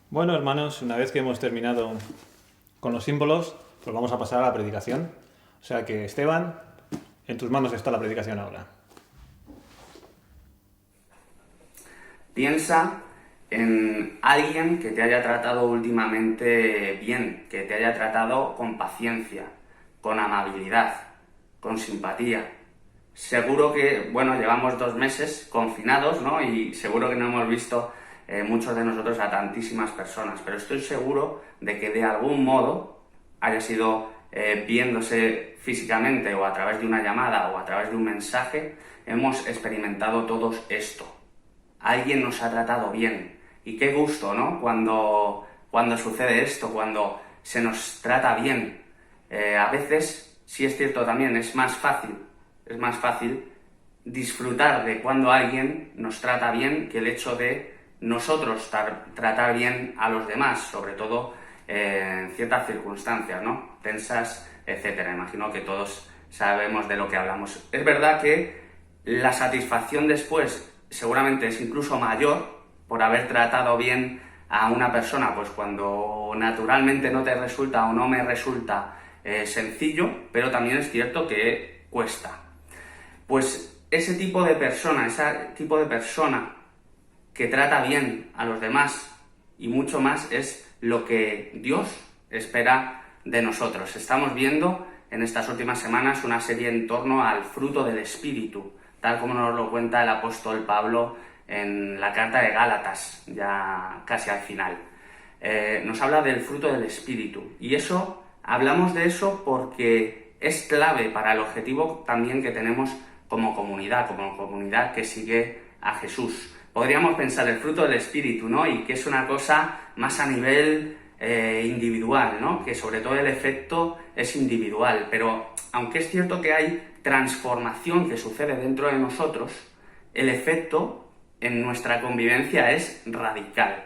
Bueno, hermanos, una vez que hemos terminado con los símbolos, pues vamos a pasar a la predicación. O sea que, Esteban, en tus manos está la predicación ahora. Piensa en alguien que te haya tratado últimamente bien, que te haya tratado con paciencia, con amabilidad, con simpatía. Seguro que, llevamos 2 meses confinados, ¿no? Y seguro que no hemos visto muchos de nosotros a tantísimas personas, pero estoy seguro de que de algún modo, haya sido viéndose físicamente o a través de una llamada o a través de un mensaje, hemos experimentado todos esto. Alguien nos ha tratado bien. Y qué gusto, ¿no? Cuando sucede esto, cuando se nos trata bien. A veces, sí es cierto también, es más fácil disfrutar de cuando alguien nos trata bien que el hecho de nosotros tratar bien a los demás, sobre todo en ciertas circunstancias, ¿no? Tensas, etcétera. Imagino que todos sabemos de lo que hablamos. Es verdad que la satisfacción después seguramente es incluso mayor por haber tratado bien a una persona, pues cuando naturalmente no te resulta o no me resulta sencillo, pero también es cierto que cuesta. Pues ese tipo de persona que trata bien a los demás y mucho más es lo que Dios espera de nosotros. Estamos viendo en estas últimas semanas una serie en torno al fruto del Espíritu, tal como nos lo cuenta el apóstol Pablo en la carta de Gálatas, ya casi al final. Nos habla del fruto del Espíritu, y hablamos de eso porque es clave para el objetivo también que tenemos como comunidad que sigue a Jesús. Podríamos pensar el fruto del Espíritu, ¿no? Y que es una cosa más a nivel individual, ¿no? Que sobre todo el efecto es individual, pero aunque es cierto que hay transformación que sucede dentro de nosotros, el efecto en nuestra convivencia es radical.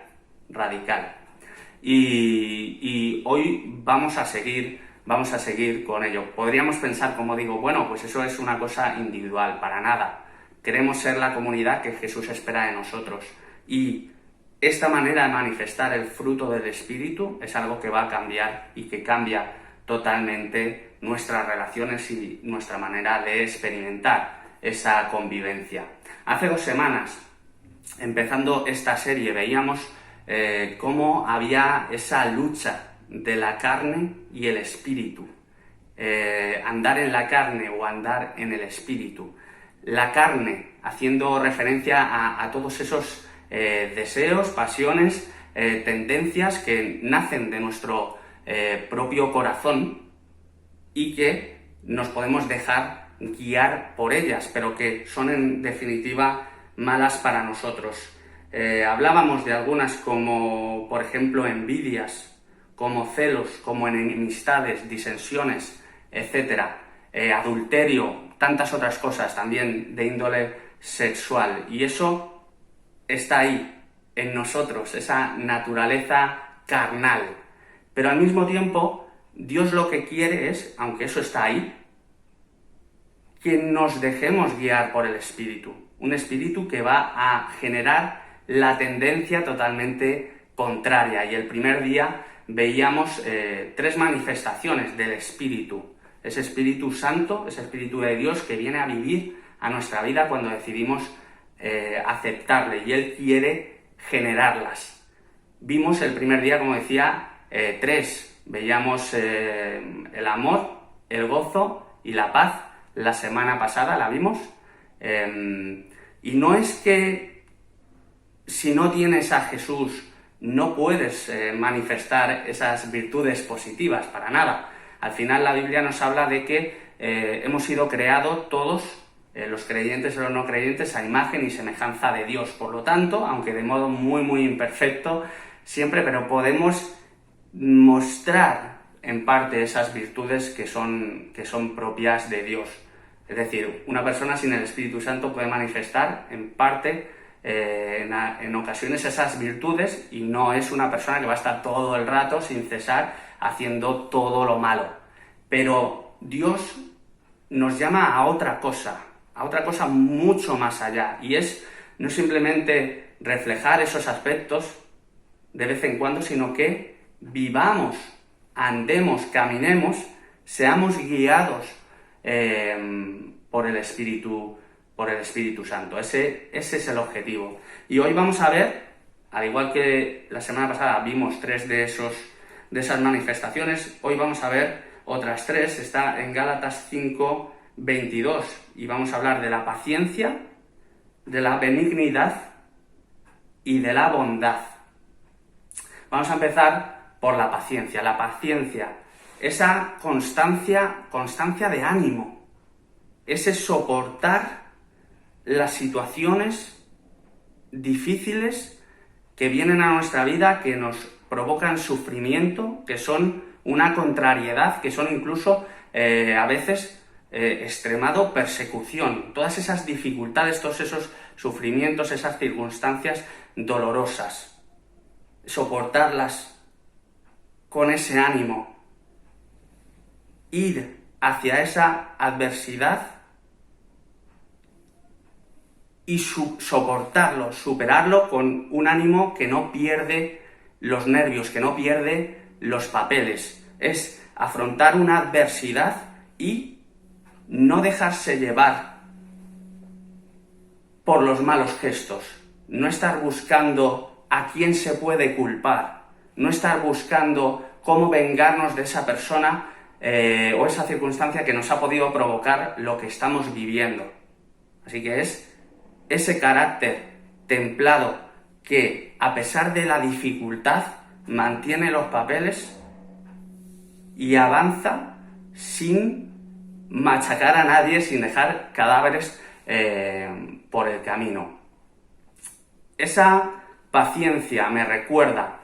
Y hoy vamos a seguir con ello. Podríamos pensar, como digo, bueno, pues eso es una cosa individual, para nada. Queremos ser la comunidad que Jesús espera de nosotros. Y esta manera de manifestar el fruto del Espíritu es algo que va a cambiar y que cambia totalmente nuestras relaciones y nuestra manera de experimentar esa convivencia. Hace 2 semanas, empezando esta serie, veíamos cómo había esa lucha de la carne y el espíritu. Andar en la carne o andar en el espíritu. La carne, haciendo referencia a todos esos deseos, pasiones, tendencias que nacen de nuestro propio corazón y que nos podemos dejar guiar por ellas, pero que son en definitiva malas para nosotros. Hablábamos de algunas como, por ejemplo, envidias, como celos, como enemistades, disensiones, etcétera, adulterio, tantas otras cosas también de índole sexual. Y eso está ahí, en nosotros, esa naturaleza carnal. Pero al mismo tiempo, Dios lo que quiere es, aunque eso está ahí, que nos dejemos guiar por el Espíritu. Un espíritu que va a generar la tendencia totalmente contraria. Y el primer día veíamos 3 manifestaciones del Espíritu. Ese Espíritu Santo, ese Espíritu de Dios que viene a vivir a nuestra vida cuando decidimos aceptarle, y Él quiere generarlas. Vimos el primer día, como decía, 3. Veíamos el amor, el gozo y la paz. La semana pasada la vimos. Y no es que si no tienes a Jesús no puedes manifestar esas virtudes positivas, para nada. Al final la Biblia nos habla de que hemos sido creados todos, los creyentes y los no creyentes, a imagen y semejanza de Dios. Por lo tanto, aunque de modo muy muy imperfecto siempre, pero podemos mostrar en parte esas virtudes que son propias de Dios. Es decir, una persona sin el Espíritu Santo puede manifestar en parte, en ocasiones, esas virtudes, y no es una persona que va a estar todo el rato sin cesar haciendo todo lo malo. Pero Dios nos llama a otra cosa mucho más allá, y es no simplemente reflejar esos aspectos de vez en cuando, sino que vivamos, andemos, caminemos, seamos guiados por el Espíritu Santo. Ese es el objetivo. Y hoy vamos a ver, al igual que la semana pasada vimos 3 de esas manifestaciones, hoy vamos a ver otras 3. Está en Gálatas 5:22, y vamos a hablar de la paciencia, de la benignidad y de la bondad. Vamos a empezar por la paciencia. La paciencia, esa constancia de ánimo, ese soportar las situaciones difíciles que vienen a nuestra vida, que nos provocan sufrimiento, que son una contrariedad, que son incluso a veces extremado persecución. Todas esas dificultades, todos esos sufrimientos, esas circunstancias dolorosas, soportarlas con ese ánimo, ir hacia esa adversidad y soportarlo, superarlo con un ánimo que no pierde los nervios, que no pierde los papeles. Es afrontar una adversidad y no dejarse llevar por los malos gestos, no estar buscando a quién se puede culpar, no estar buscando cómo vengarnos de esa persona o esa circunstancia que nos ha podido provocar lo que estamos viviendo. Así que es ese carácter templado que, a pesar de la dificultad, mantiene los papeles y avanza sin machacar a nadie, sin dejar cadáveres por el camino. Esa paciencia me recuerda,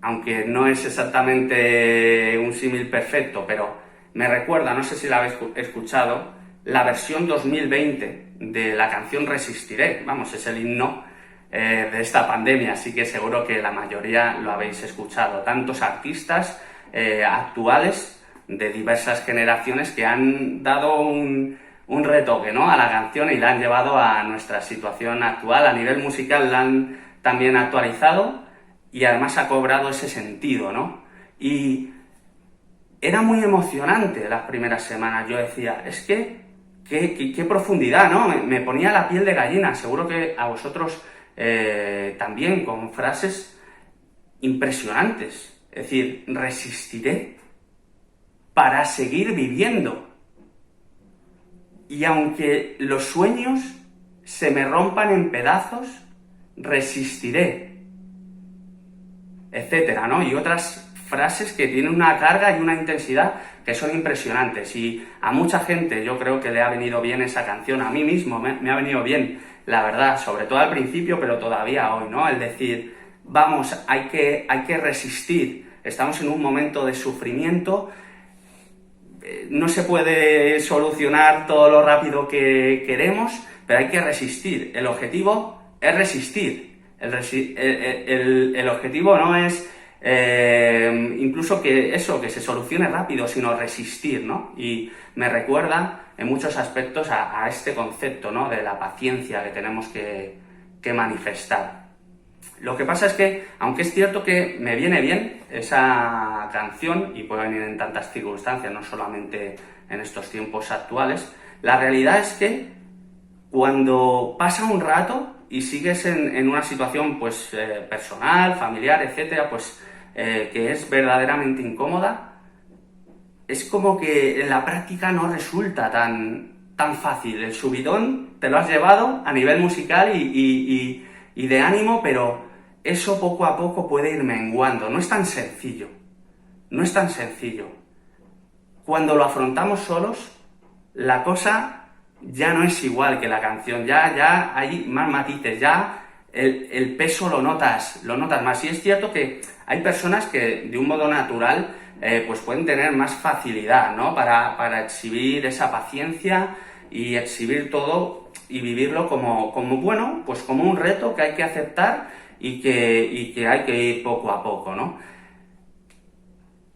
aunque no es exactamente un símil perfecto, pero me recuerda, no sé si la habéis escuchado, la versión 2020 de la canción Resistiré. Vamos, es el himno de esta pandemia, así que seguro que la mayoría lo habéis escuchado. Tantos artistas actuales de diversas generaciones que han dado un retoque, ¿no?, a la canción y la han llevado a nuestra situación actual. A nivel musical la han también actualizado y además ha cobrado ese sentido, ¿no? Y era muy emocionante las primeras semanas. Yo decía, es que qué profundidad, ¿no? Me ponía la piel de gallina. Seguro que a vosotros también, con frases impresionantes. Es decir, resistiré para seguir viviendo. Y aunque los sueños se me rompan en pedazos, resistiré, etcétera, ¿no? Y otras frases que tienen una carga y una intensidad que son impresionantes. Y a mucha gente yo creo que le ha venido bien esa canción. A mí mismo me ha venido bien, la verdad, sobre todo al principio, pero todavía hoy, ¿no? El decir, vamos, hay que resistir. Estamos en un momento de sufrimiento. No se puede solucionar todo lo rápido que queremos, pero hay que resistir. El objetivo es resistir. El objetivo no es incluso que se solucione rápido, sino resistir, ¿no? Y me recuerda en muchos aspectos a este concepto, ¿no?, de la paciencia que tenemos que manifestar. Lo que pasa es que, aunque es cierto que me viene bien esa canción, y puede venir en tantas circunstancias, no solamente en estos tiempos actuales, la realidad es que cuando pasa un rato y sigues en una situación pues personal, familiar, etcétera, pues que es verdaderamente incómoda, es como que en la práctica no resulta tan fácil. El subidón te lo has llevado a nivel musical y de ánimo, pero eso poco a poco puede ir menguando. No es tan sencillo. No es tan sencillo. Cuando lo afrontamos solos, la cosa ya no es igual que la canción. Ya hay más matices, ya el peso lo notas más. Y es cierto que hay personas que de un modo natural pues pueden tener más facilidad, ¿no?, para exhibir esa paciencia y exhibir todo y vivirlo como bueno, pues como un reto que hay que aceptar y que hay que ir poco a poco, ¿no?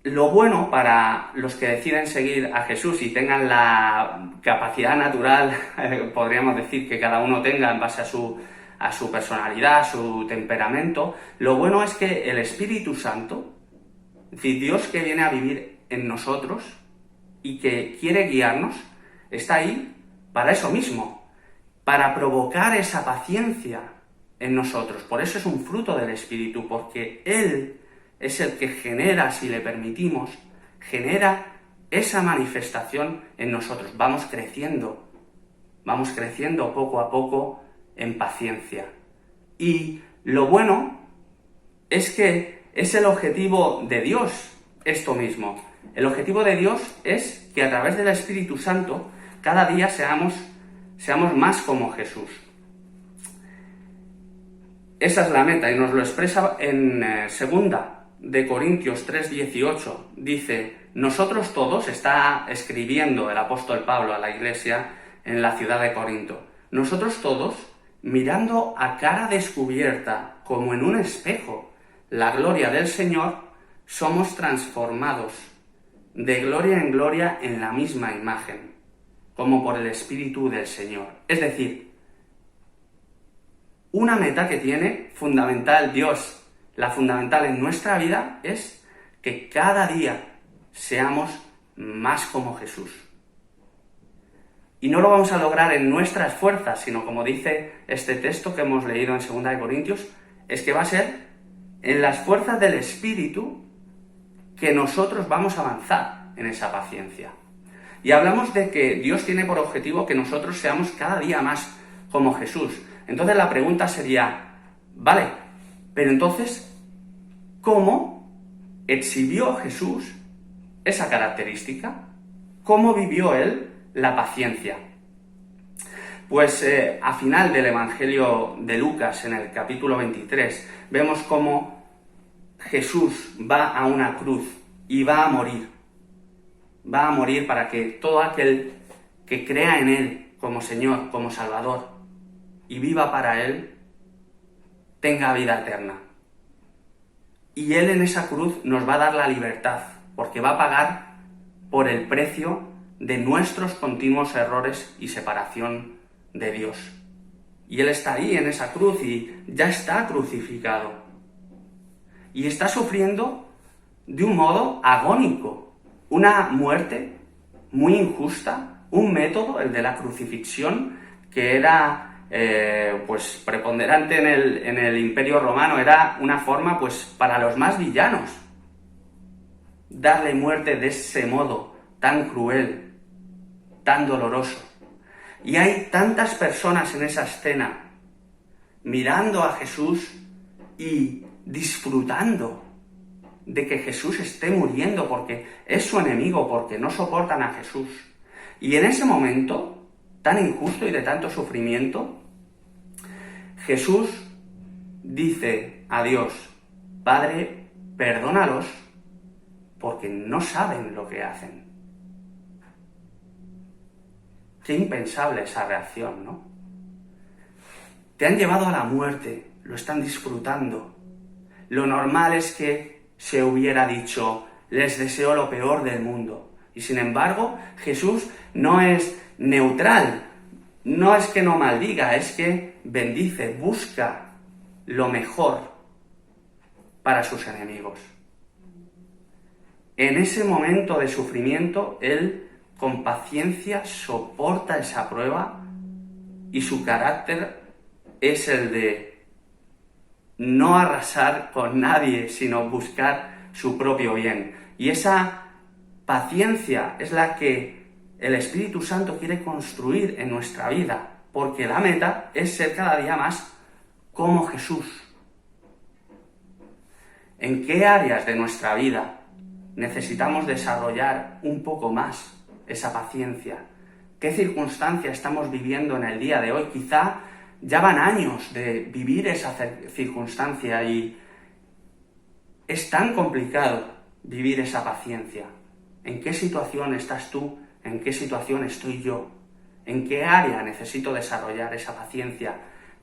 Lo bueno para los que deciden seguir a Jesús y tengan la capacidad natural, podríamos decir, que cada uno tenga en base a su personalidad, a su temperamento, lo bueno es que el Espíritu Santo, es decir, Dios que viene a vivir en nosotros y que quiere guiarnos, está ahí para eso mismo, para provocar esa paciencia en nosotros. Por eso es un fruto del Espíritu, porque Él es el que genera, si le permitimos, genera esa manifestación en nosotros. Vamos creciendo poco a poco en paciencia. Y lo bueno es que es el objetivo de Dios esto mismo. El objetivo de Dios es que a través del Espíritu Santo cada día seamos más como Jesús. Esa es la meta y nos lo expresa en 2 de Corintios 3:18. Dice, nosotros todos, está escribiendo el apóstol Pablo a la iglesia en la ciudad de Corinto, nosotros todos, mirando a cara descubierta, como en un espejo, la gloria del Señor, somos transformados de gloria en gloria en la misma imagen, como por el Espíritu del Señor. Es decir, una meta que tiene fundamental Dios, la fundamental en nuestra vida, es que cada día seamos más como Jesús. Y no lo vamos a lograr en nuestras fuerzas, sino como dice este texto que hemos leído en 2 de Corintios, es que va a ser en las fuerzas del Espíritu que nosotros vamos a avanzar en esa paciencia. Y hablamos de que Dios tiene por objetivo que nosotros seamos cada día más como Jesús. Entonces la pregunta sería, vale, pero entonces, ¿cómo exhibió Jesús esa característica? ¿Cómo vivió Él la paciencia? Pues a final del Evangelio de Lucas, en el capítulo 23, vemos cómo Jesús va a una cruz y va a morir. Va a morir para que todo aquel que crea en Él como Señor, como Salvador, y viva para Él, tenga vida eterna. Y Él en esa cruz nos va a dar la libertad, porque va a pagar por el precio de nuestros continuos errores y separación de Dios. Y Él está ahí en esa cruz y ya está crucificado. Y está sufriendo de un modo agónico, una muerte muy injusta, un método, el de la crucifixión, que era pues preponderante en el Imperio Romano, era una forma pues para los más villanos. Darle muerte de ese modo tan cruel, tan doloroso. Y hay tantas personas en esa escena mirando a Jesús y disfrutando de que Jesús esté muriendo porque es su enemigo, porque no soportan a Jesús. Y en ese momento tan injusto y de tanto sufrimiento, Jesús dice a Dios, Padre, perdónalos porque no saben lo que hacen. Qué impensable esa reacción, ¿no? Te han llevado a la muerte, lo están disfrutando. Lo normal es que se hubiera dicho, les deseo lo peor del mundo. Y sin embargo, Jesús no es neutral, no es que no maldiga, es que bendice, busca lo mejor para sus enemigos. En ese momento de sufrimiento, Él con paciencia soporta esa prueba y su carácter es el de no arrasar con nadie, sino buscar su propio bien. Y esa paciencia es la que el Espíritu Santo quiere construir en nuestra vida, porque la meta es ser cada día más como Jesús. ¿En qué áreas de nuestra vida necesitamos desarrollar un poco más esa paciencia? ¿Qué circunstancia estamos viviendo en el día de hoy? Quizá ya van años de vivir esa circunstancia y es tan complicado vivir esa paciencia. ¿En qué situación estás tú? ¿En qué situación estoy yo? ¿En qué área necesito desarrollar esa paciencia?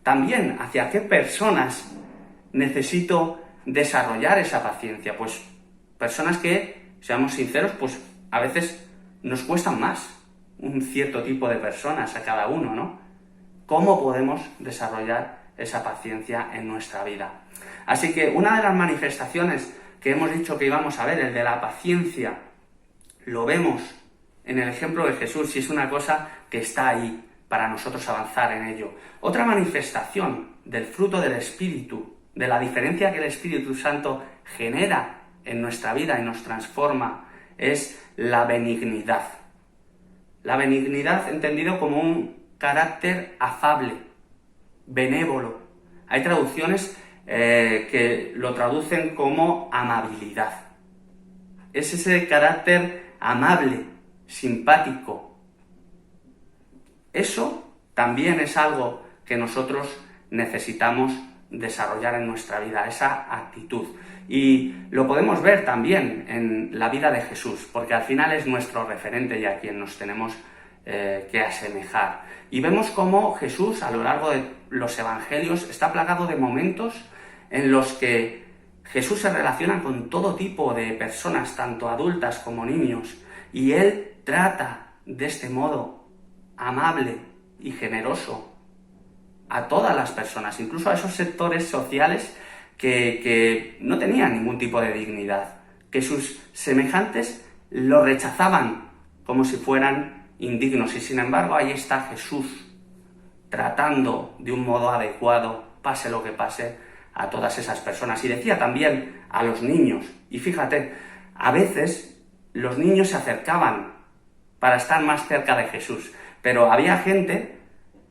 También, ¿hacia qué personas necesito desarrollar esa paciencia? Pues personas que, seamos sinceros, pues a veces nos cuestan más un cierto tipo de personas a cada uno, ¿no? ¿Cómo podemos desarrollar esa paciencia en nuestra vida? Así que una de las manifestaciones que hemos dicho que íbamos a ver, el de la paciencia, lo vemos en el ejemplo de Jesús y es una cosa que está ahí para nosotros avanzar en ello. Otra manifestación del fruto del Espíritu, de la diferencia que el Espíritu Santo genera en nuestra vida y nos transforma, es la benignidad. La benignidad entendido como un carácter afable, benévolo. Hay traducciones que lo traducen como amabilidad. Es ese carácter amable, simpático. Eso también es algo que nosotros necesitamos desarrollar en nuestra vida, esa actitud. Y lo podemos ver también en la vida de Jesús, porque al final es nuestro referente y a quien nos tenemos que asemejar. Y vemos cómo Jesús, a lo largo de los evangelios, está plagado de momentos en los que Jesús se relaciona con todo tipo de personas, tanto adultas como niños, y Él trata de este modo amable y generoso a todas las personas, incluso a esos sectores sociales que no tenían ningún tipo de dignidad, que sus semejantes lo rechazaban como si fueran indignos, y sin embargo ahí está Jesús tratando de un modo adecuado, pase lo que pase, a todas esas personas. Y decía también a los niños, y fíjate, a veces los niños se acercaban para estar más cerca de Jesús, pero había gente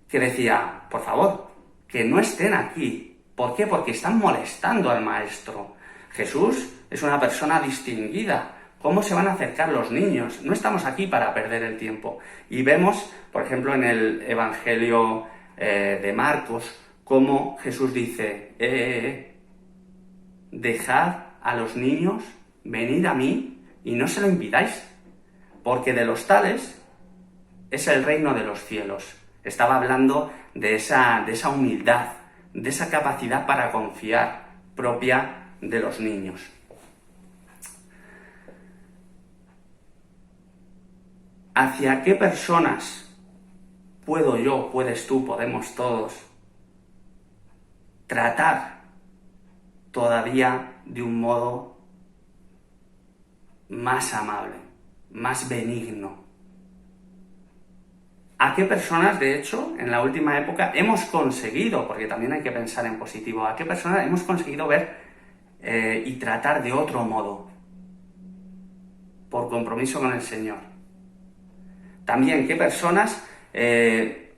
que decía, por favor, que no estén aquí. ¿Por qué? Porque están molestando al maestro. Jesús es una persona distinguida. ¿Cómo se van a acercar los niños? No estamos aquí para perder el tiempo. Y vemos, por ejemplo, en el Evangelio de Marcos, cómo Jesús dice, dejad a los niños, venid a mí y no se lo impidáis, porque de los tales es el reino de los cielos. Estaba hablando de esa humildad, de esa capacidad para confiar propia de los niños. ¿Hacia qué personas puedo yo, puedes tú, podemos todos tratar todavía de un modo más amable, más benigno? ¿A qué personas, de hecho, en la última época hemos conseguido, porque también hay que pensar en positivo, a qué personas hemos conseguido ver y tratar de otro modo, por compromiso con el Señor? También, ¿qué personas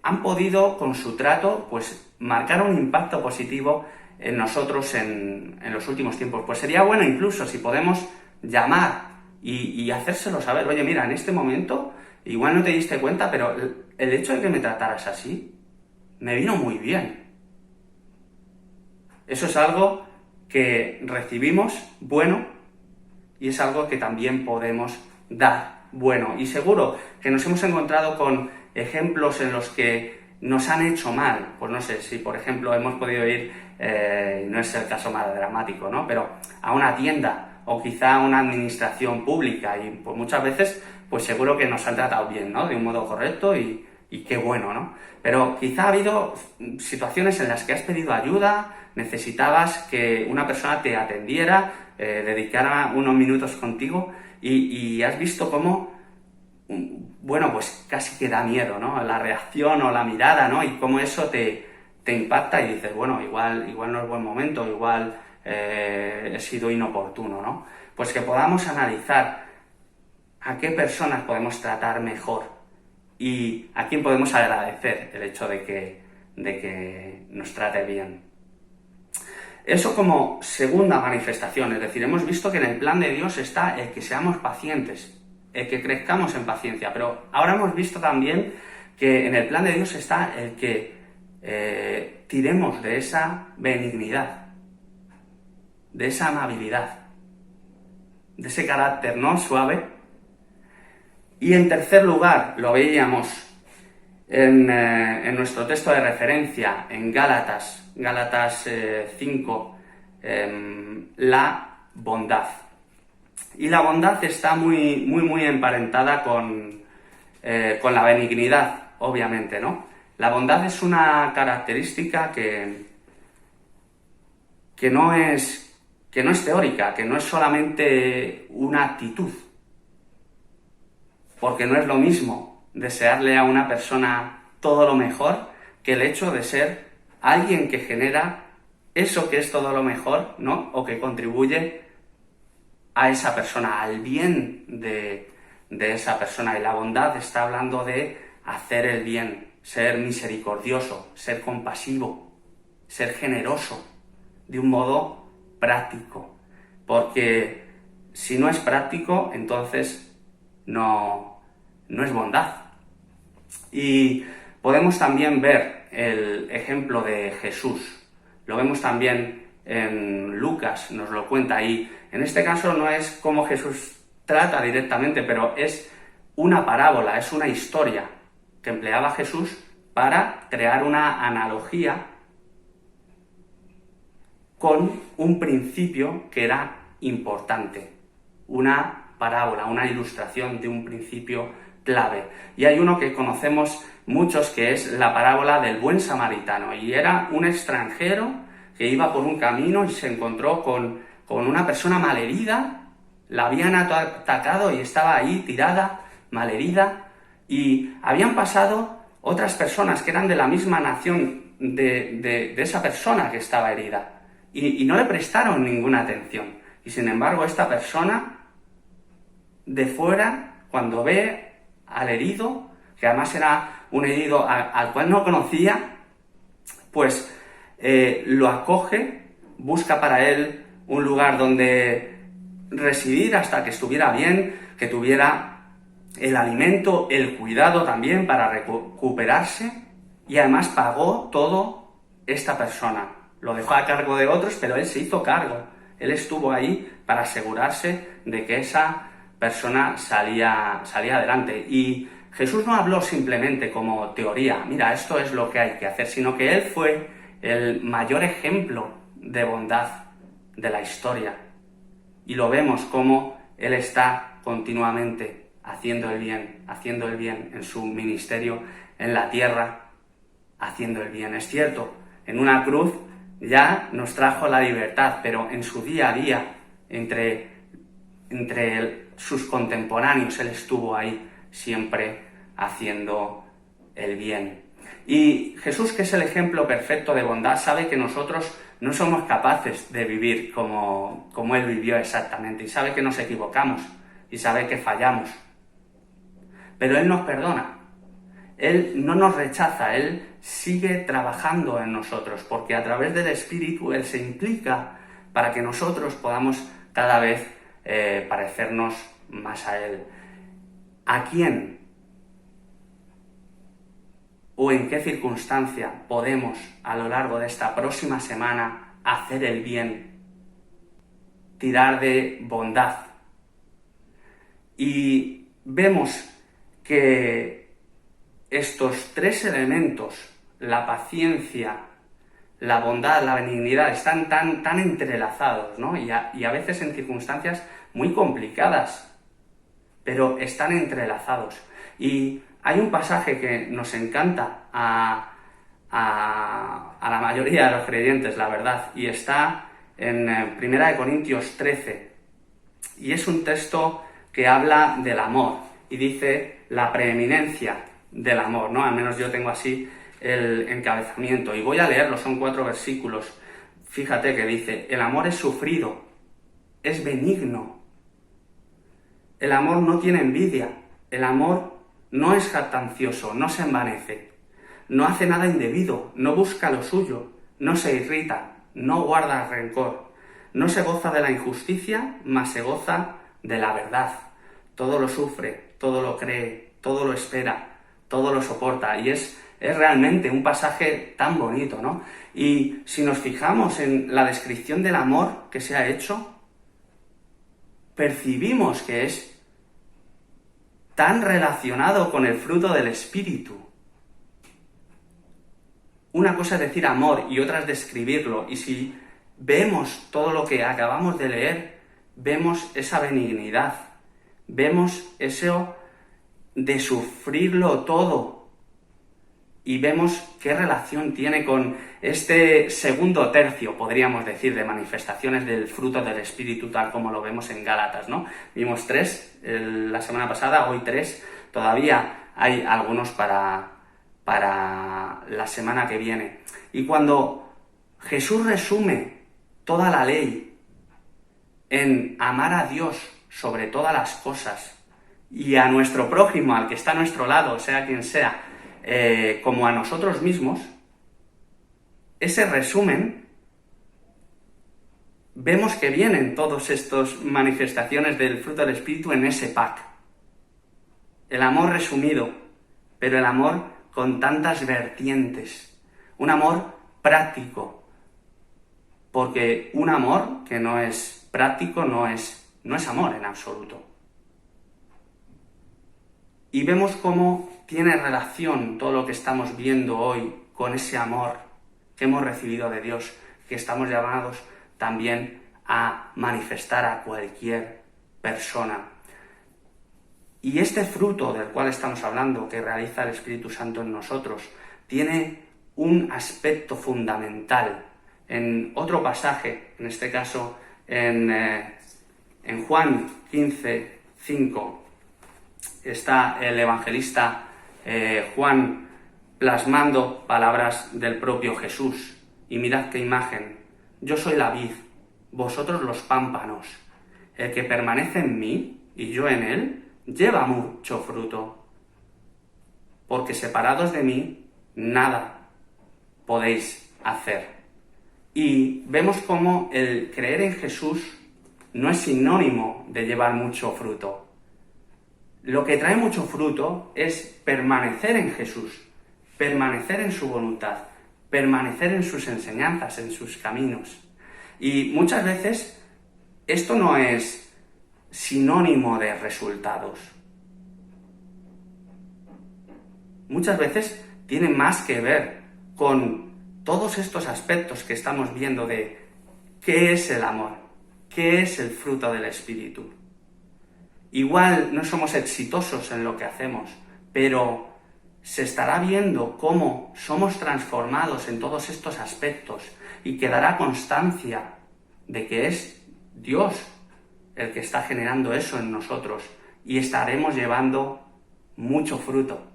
han podido, con su trato, pues marcar un impacto positivo en nosotros en los últimos tiempos? Pues sería bueno incluso si podemos llamar y hacérselo saber. Oye, mira, en este momento igual no te diste cuenta, pero el hecho de que me trataras así me vino muy bien. Eso es algo que recibimos bueno y es algo que también podemos dar bueno. Y seguro que nos hemos encontrado con ejemplos en los que nos han hecho mal. Pues no sé si, por ejemplo, hemos podido ir, no es el caso más dramático, ¿no?, pero a una tienda o quizá a una administración pública, y pues muchas veces pues seguro que nos han tratado bien, ¿no?, de un modo correcto y qué bueno, ¿no? Pero quizá ha habido situaciones en las que has pedido ayuda, necesitabas que una persona te atendiera, dedicara unos minutos contigo y has visto cómo, bueno, pues casi que da miedo, ¿no?, la reacción o la mirada, ¿no?, y cómo eso te impacta y dices, bueno, igual no es buen momento, igual he sido inoportuno, ¿no? Pues que podamos analizar a qué personas podemos tratar mejor y a quién podemos agradecer el hecho de que nos trate bien. Eso como segunda manifestación, es decir, hemos visto que en el plan de Dios está el que seamos pacientes, el que crezcamos en paciencia, pero ahora hemos visto también que en el plan de Dios está el que tiremos de esa benignidad, de esa amabilidad, de ese carácter, ¿no?, suave. Y en tercer lugar, lo veíamos en nuestro texto de referencia, en Gálatas 5, la bondad. Y la bondad está muy emparentada con la benignidad, obviamente, ¿no? La bondad es una característica que no es teórica, que no es solamente una actitud, porque no es lo mismo desearle a una persona todo lo mejor que el hecho de ser alguien que genera eso que es todo lo mejor, ¿no?, o que contribuye a esa persona, al bien de esa persona. Y la bondad está hablando de hacer el bien, ser misericordioso, ser compasivo, ser generoso, de un modo práctico. Porque si no es práctico, entonces no es bondad. Y podemos también ver el ejemplo de Jesús. Lo vemos también en Lucas, nos lo cuenta ahí. En este caso no es como Jesús trata directamente, pero es una parábola, es una historia que empleaba Jesús para crear una analogía con un principio que era importante, una parábola, una ilustración de un principio clave. Y hay uno que conocemos muchos, que es la parábola del buen samaritano, y era un extranjero que iba por un camino y se encontró con una persona malherida, la habían atacado y estaba ahí tirada, malherida, y habían pasado otras personas que eran de la misma nación de esa persona que estaba herida, y no le prestaron ninguna atención. Y sin embargo, esta persona de fuera, cuando ve al herido, que además era un herido al cual no conocía, pues lo acoge, busca para él un lugar donde residir hasta que estuviera bien, que tuviera el alimento, el cuidado también para recuperarse, y además pagó todo esta persona. Lo dejó a cargo de otros, pero él se hizo cargo. Él estuvo ahí para asegurarse de que esa persona salía adelante. Y Jesús no habló simplemente como teoría, mira, esto es lo que hay que hacer, sino que él fue el mayor ejemplo de bondad de la historia. Y lo vemos como él está continuamente haciendo el bien en su ministerio en la tierra, haciendo el bien. Es cierto, en una cruz ya nos trajo la libertad, pero en su día a día, entre sus contemporáneos, él estuvo ahí siempre haciendo el bien. Y Jesús, que es el ejemplo perfecto de bondad, sabe que nosotros no somos capaces de vivir como él vivió exactamente, y sabe que nos equivocamos, y sabe que fallamos. Pero él nos perdona, él no nos rechaza, él sigue trabajando en nosotros, porque a través del Espíritu él se implica para que nosotros podamos cada vez parecernos más a él. ¿A quién o en qué circunstancia podemos a lo largo de esta próxima semana hacer el bien, tirar de bondad? Y vemos que estos tres elementos, la paciencia, la bondad, la benignidad, están tan entrelazados, ¿no? Y a veces en circunstancias muy complicadas, pero están entrelazados. Y hay un pasaje que nos encanta a la mayoría de los creyentes, la verdad, y está en 1 Corintios 13, y es un texto que habla del amor, y dice la preeminencia del amor, ¿no? Al menos yo tengo así el encabezamiento, y voy a leerlo, son 4 versículos. Fíjate que dice: el amor es sufrido, es benigno, el amor no tiene envidia, el amor no es jactancioso, no se envanece, no hace nada indebido, no busca lo suyo, no se irrita, no guarda rencor, no se goza de la injusticia, mas se goza de la verdad. Todo lo sufre, todo lo cree, todo lo espera, todo lo soporta. Y es realmente un pasaje tan bonito, ¿no? Y si nos fijamos en la descripción del amor que se ha hecho, percibimos que es tan relacionado con el fruto del Espíritu. Una cosa es decir amor y otra es describirlo. Y si vemos todo lo que acabamos de leer, vemos esa benignidad, vemos eso de sufrirlo todo, y vemos qué relación tiene con este segundo tercio, podríamos decir, de manifestaciones del fruto del Espíritu, tal como lo vemos en Gálatas, ¿no? Vimos 3 la semana pasada, hoy 3, todavía hay algunos para la semana que viene. Y cuando Jesús resume toda la ley en amar a Dios sobre todas las cosas y a nuestro prójimo, al que está a nuestro lado, sea quien sea, como a nosotros mismos, ese resumen, vemos que vienen todas estas manifestaciones del fruto del Espíritu en ese pack. El amor resumido, pero el amor con tantas vertientes. Un amor práctico, porque un amor que no es práctico no es amor en absoluto. Y vemos cómo tiene relación todo lo que estamos viendo hoy con ese amor que hemos recibido de Dios, que estamos llamados también a manifestar a cualquier persona. Y este fruto del cual estamos hablando, que realiza el Espíritu Santo en nosotros, tiene un aspecto fundamental. En otro pasaje, en este caso en Juan 15:5, está el evangelista Juan plasmando palabras del propio Jesús. Y mirad qué imagen. Yo soy la vid, vosotros los pámpanos. El que permanece en mí y yo en él, lleva mucho fruto. Porque separados de mí, nada podéis hacer. Y vemos cómo el creer en Jesús no es sinónimo de llevar mucho fruto. Lo que trae mucho fruto es permanecer en Jesús, permanecer en su voluntad, permanecer en sus enseñanzas, en sus caminos. Y muchas veces esto no es sinónimo de resultados. Muchas veces tiene más que ver con todos estos aspectos que estamos viendo de qué es el amor, qué es el fruto del Espíritu. Igual no somos exitosos en lo que hacemos, pero se estará viendo cómo somos transformados en todos estos aspectos y quedará constancia de que es Dios el que está generando eso en nosotros y estaremos llevando mucho fruto.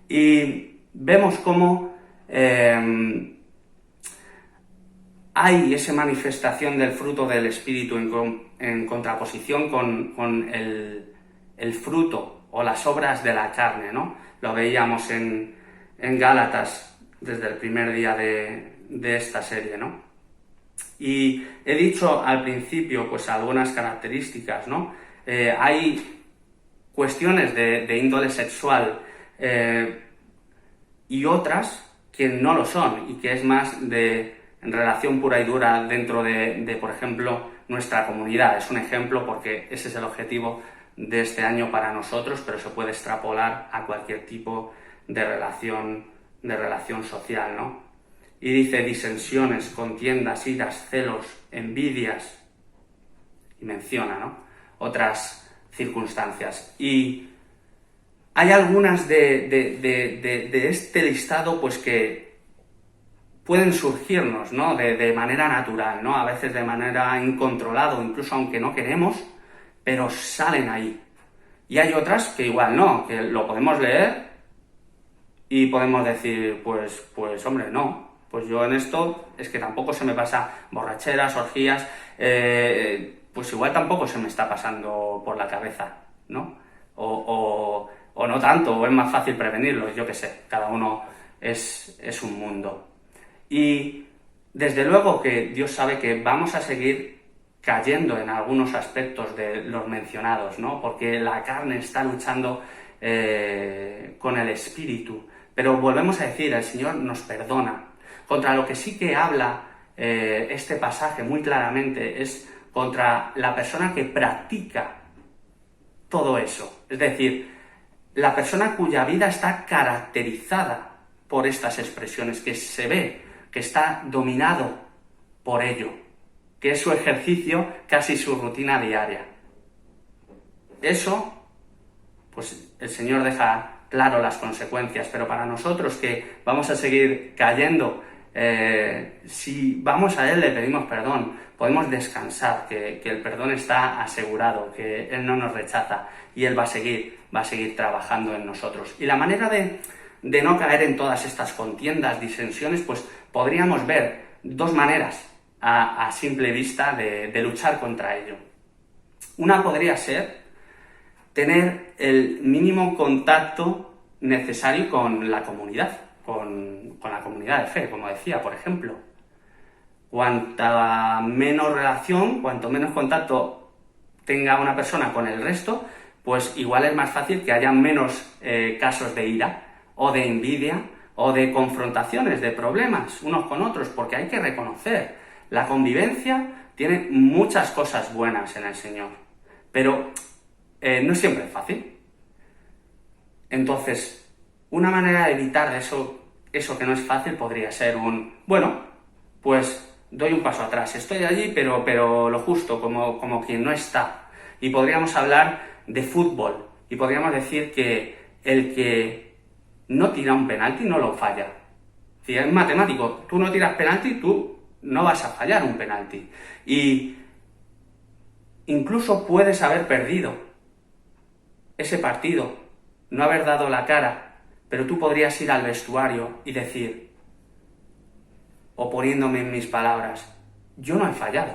Y vemos cómo hay esa manifestación del fruto del Espíritu en contraposición con el fruto o las obras de la carne, ¿no? Lo veíamos en Gálatas desde el primer día de esta serie, ¿no? Y he dicho al principio pues algunas características, ¿no? Hay cuestiones de índole sexual y otras que no lo son y que es más en relación pura y dura dentro de, por ejemplo, nuestra comunidad. Es un ejemplo porque ese es el objetivo de este año para nosotros, pero se puede extrapolar a cualquier tipo de relación social, ¿no? Y dice disensiones, contiendas, iras, celos, envidias, y menciona, ¿no?, otras circunstancias. Y hay algunas de este listado pues que pueden surgirnos, ¿no?, de manera natural, ¿no?, a veces de manera incontrolada, incluso aunque no queremos, pero salen ahí. Y hay otras que igual no, que lo podemos leer y podemos decir, pues hombre, no. Pues yo en esto es que tampoco se me pasa borracheras, orgías, pues igual tampoco se me está pasando por la cabeza, ¿no? O no tanto, o es más fácil prevenirlo, yo qué sé, cada uno es un mundo. Y desde luego que Dios sabe que vamos a seguir cayendo en algunos aspectos de los mencionados, ¿no? Porque la carne está luchando con el espíritu. Pero volvemos a decir, el Señor nos perdona. Contra lo que sí que habla este pasaje muy claramente es contra la persona que practica todo eso. Es decir, la persona cuya vida está caracterizada por estas expresiones, que se ve que está dominado por ello, que es su ejercicio, casi su rutina diaria. Eso, pues el Señor deja claro las consecuencias, pero para nosotros que vamos a seguir cayendo, si vamos a Él, le pedimos perdón, podemos descansar, que el perdón está asegurado, que Él no nos rechaza y Él va a seguir trabajando en nosotros. Y la manera de no caer en todas estas contiendas, disensiones, pues podríamos ver dos maneras a simple vista de luchar contra ello. Una podría ser tener el mínimo contacto necesario con la comunidad, con la comunidad de fe, como decía, por ejemplo. Cuanta menos relación, cuanto menos contacto tenga una persona con el resto, pues igual es más fácil que haya menos casos de ira, o de envidia, o de confrontaciones, de problemas unos con otros, porque hay que reconocer, la convivencia tiene muchas cosas buenas en el Señor, pero no siempre es fácil. Entonces, una manera de evitar eso que no es fácil podría ser pues doy un paso atrás. Estoy allí, pero lo justo, como quien no está. Y podríamos hablar de fútbol. Y podríamos decir que el que no tira un penalti no lo falla. Si es matemático, tú no tiras penalti, tú no vas a fallar un penalti. Y incluso puedes haber perdido ese partido, no haber dado la cara, pero tú podrías ir al vestuario y decir, o poniéndome en mis palabras, yo no he fallado.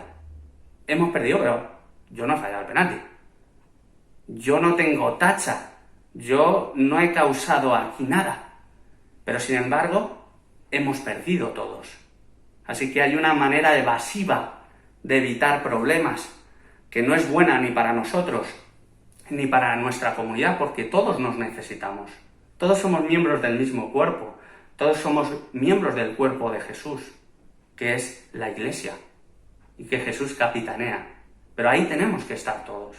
Hemos perdido, pero yo no he fallado el penalti. Yo no tengo tacha. Yo no he causado aquí nada. Pero sin embargo, hemos perdido todos. Así que hay una manera evasiva de evitar problemas, que no es buena ni para nosotros, ni para nuestra comunidad, porque todos nos necesitamos. Todos somos miembros del mismo cuerpo. Todos somos miembros del cuerpo de Jesús, que es la Iglesia, y que Jesús capitanea. Pero ahí tenemos que estar todos.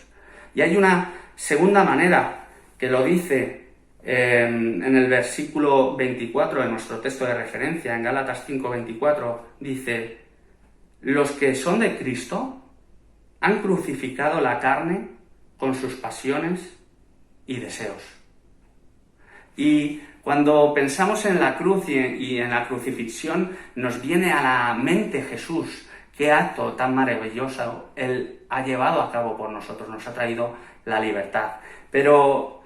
Y hay una segunda manera que lo dice en el versículo 24 de nuestro texto de referencia, en Gálatas 5:24, dice, los que son de Cristo han crucificado la carne con sus pasiones y deseos. Y cuando pensamos en la cruz y en la crucifixión, nos viene a la mente Jesús. Qué acto tan maravilloso Él ha llevado a cabo por nosotros, nos ha traído la libertad. Pero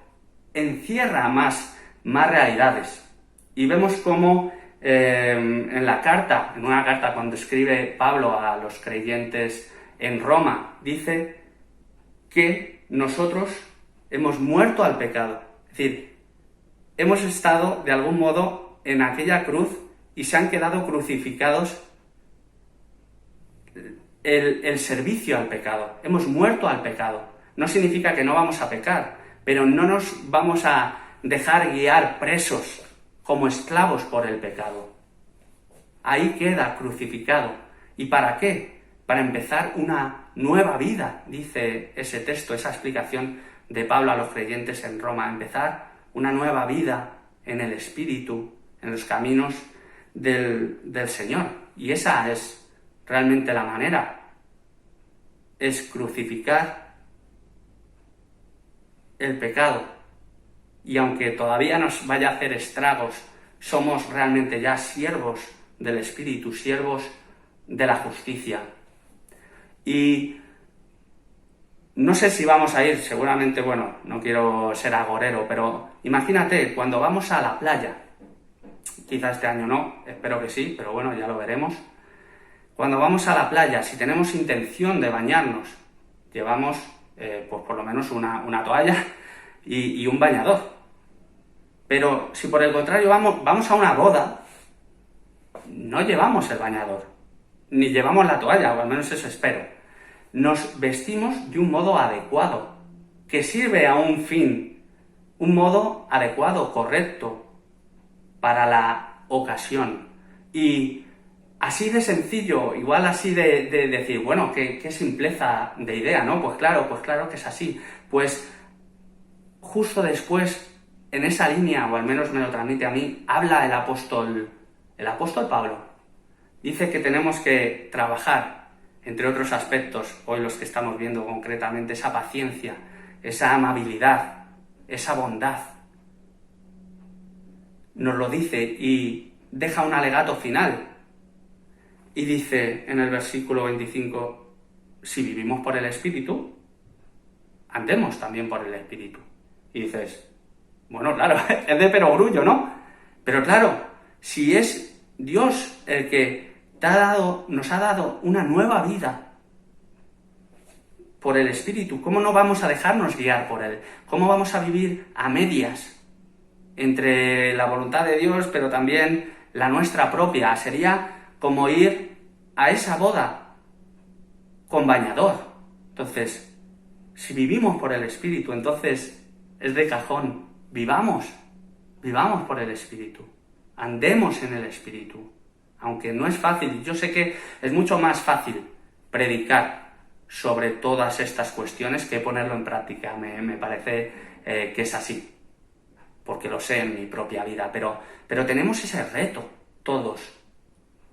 encierra más realidades. Y vemos cómo en una carta cuando escribe Pablo a los creyentes en Roma, dice que nosotros hemos muerto al pecado. Es decir, hemos estado de algún modo en aquella cruz y se han quedado crucificados el servicio al pecado. Hemos muerto al pecado. No significa que no vamos a pecar, pero no nos vamos a dejar guiar presos como esclavos por el pecado. Ahí queda crucificado. ¿Y para qué? Para empezar una nueva vida, dice ese texto, esa explicación de Pablo a los creyentes en Roma. Empezar una nueva vida en el Espíritu, en los caminos del Señor. Y esa es realmente la manera, es crucificar el pecado. Y aunque todavía nos vaya a hacer estragos, somos realmente ya siervos del Espíritu, siervos de la justicia. Y no sé si vamos a ir, seguramente, bueno, no quiero ser agorero, pero imagínate, cuando vamos a la playa, quizá este año no, espero que sí, pero bueno, ya lo veremos. Cuando vamos a la playa, si tenemos intención de bañarnos, llevamos pues por lo menos una toalla y un bañador. Pero si por el contrario vamos a una boda, no llevamos el bañador, ni llevamos la toalla, o al menos eso espero. Nos vestimos de un modo adecuado, que sirve a un fin, un modo adecuado, correcto, para la ocasión. Y así de sencillo, igual así de decir, bueno, qué simpleza de idea, ¿no? Pues claro que es así. Pues justo después, en esa línea, o al menos me lo transmite a mí, habla el apóstol Pablo. Dice que tenemos que trabajar, entre otros aspectos, hoy los que estamos viendo concretamente, esa paciencia, esa amabilidad, esa bondad. Nos lo dice y deja un alegato final. Y dice en el versículo 25, si vivimos por el Espíritu, andemos también por el Espíritu. Y dices, bueno, claro, es de perogrullo, ¿no? Pero claro, si es Dios el que nos ha dado una nueva vida por el Espíritu, ¿cómo no vamos a dejarnos guiar por Él? ¿Cómo vamos a vivir a medias entre la voluntad de Dios, pero también la nuestra propia? Sería como ir a esa boda con bañador. Entonces, si vivimos por el Espíritu, entonces es de cajón, vivamos por el Espíritu, andemos en el Espíritu, aunque no es fácil. Yo sé que es mucho más fácil predicar sobre todas estas cuestiones que ponerlo en práctica. Me parece que es así, porque lo sé en mi propia vida, pero tenemos ese reto todos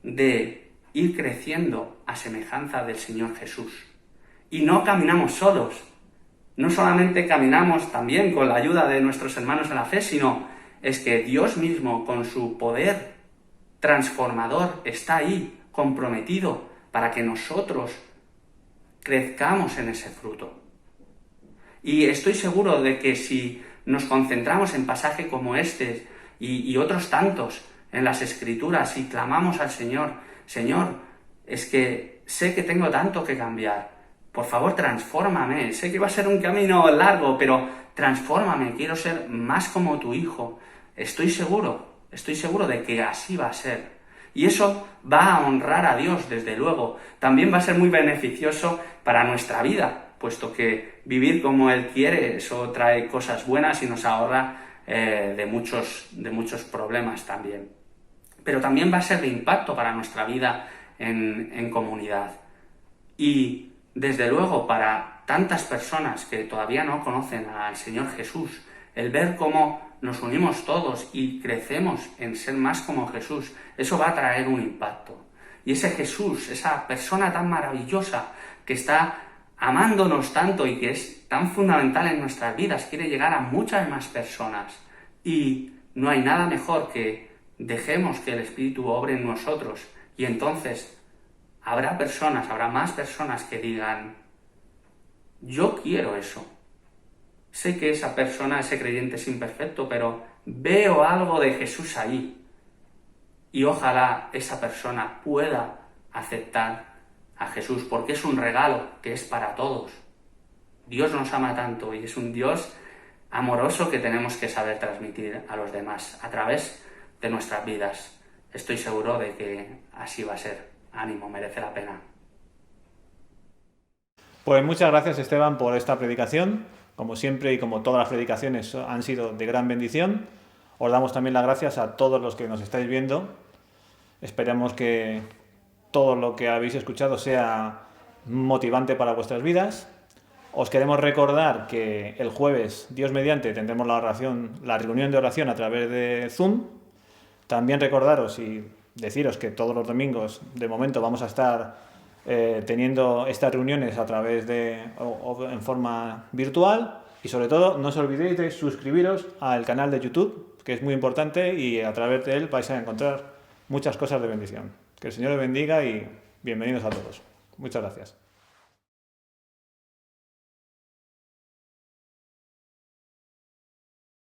de ir creciendo a semejanza del Señor Jesús. Y no caminamos solos. No solamente caminamos también con la ayuda de nuestros hermanos en la fe, sino es que Dios mismo, con su poder transformador, está ahí, comprometido, para que nosotros crezcamos en ese fruto. Y estoy seguro de que si nos concentramos en pasajes como este y otros tantos en las Escrituras y clamamos al Señor, Señor, es que sé que tengo tanto que cambiar, por favor transfórmame, sé que va a ser un camino largo, pero transfórmame, quiero ser más como tu Hijo. Estoy seguro de que así va a ser. Y eso va a honrar a Dios, desde luego. También va a ser muy beneficioso para nuestra vida, puesto que vivir como Él quiere, eso trae cosas buenas y nos ahorra de muchos problemas también. Pero también va a ser de impacto para nuestra vida en comunidad. Y desde luego para tantas personas que todavía no conocen al Señor Jesús, el ver cómo nos unimos todos y crecemos en ser más como Jesús, eso va a traer un impacto. Y ese Jesús, esa persona tan maravillosa que está amándonos tanto y que es tan fundamental en nuestras vidas, quiere llegar a muchas más personas. Y no hay nada mejor que dejemos que el Espíritu obre en nosotros y entonces habrá más personas que digan, yo quiero eso. Sé que esa persona, ese creyente es imperfecto, pero veo algo de Jesús ahí. Y ojalá esa persona pueda aceptar a Jesús, porque es un regalo que es para todos. Dios nos ama tanto y es un Dios amoroso que tenemos que saber transmitir a los demás a través de nuestras vidas. Estoy seguro de que así va a ser. Ánimo, merece la pena. Pues muchas gracias, Esteban, por esta predicación. Como siempre y como todas las predicaciones han sido de gran bendición. Os damos también las gracias a todos los que nos estáis viendo. Esperamos que todo lo que habéis escuchado sea motivante para vuestras vidas. Os queremos recordar que el jueves, Dios mediante, tendremos la reunión de oración a través de Zoom. También recordaros y deciros que todos los domingos, de momento, vamos a estar teniendo estas reuniones a través o en forma virtual. Y sobre todo, no os olvidéis de suscribiros al canal de YouTube, que es muy importante, y a través de él vais a encontrar muchas cosas de bendición. Que el Señor os bendiga y bienvenidos a todos. Muchas gracias.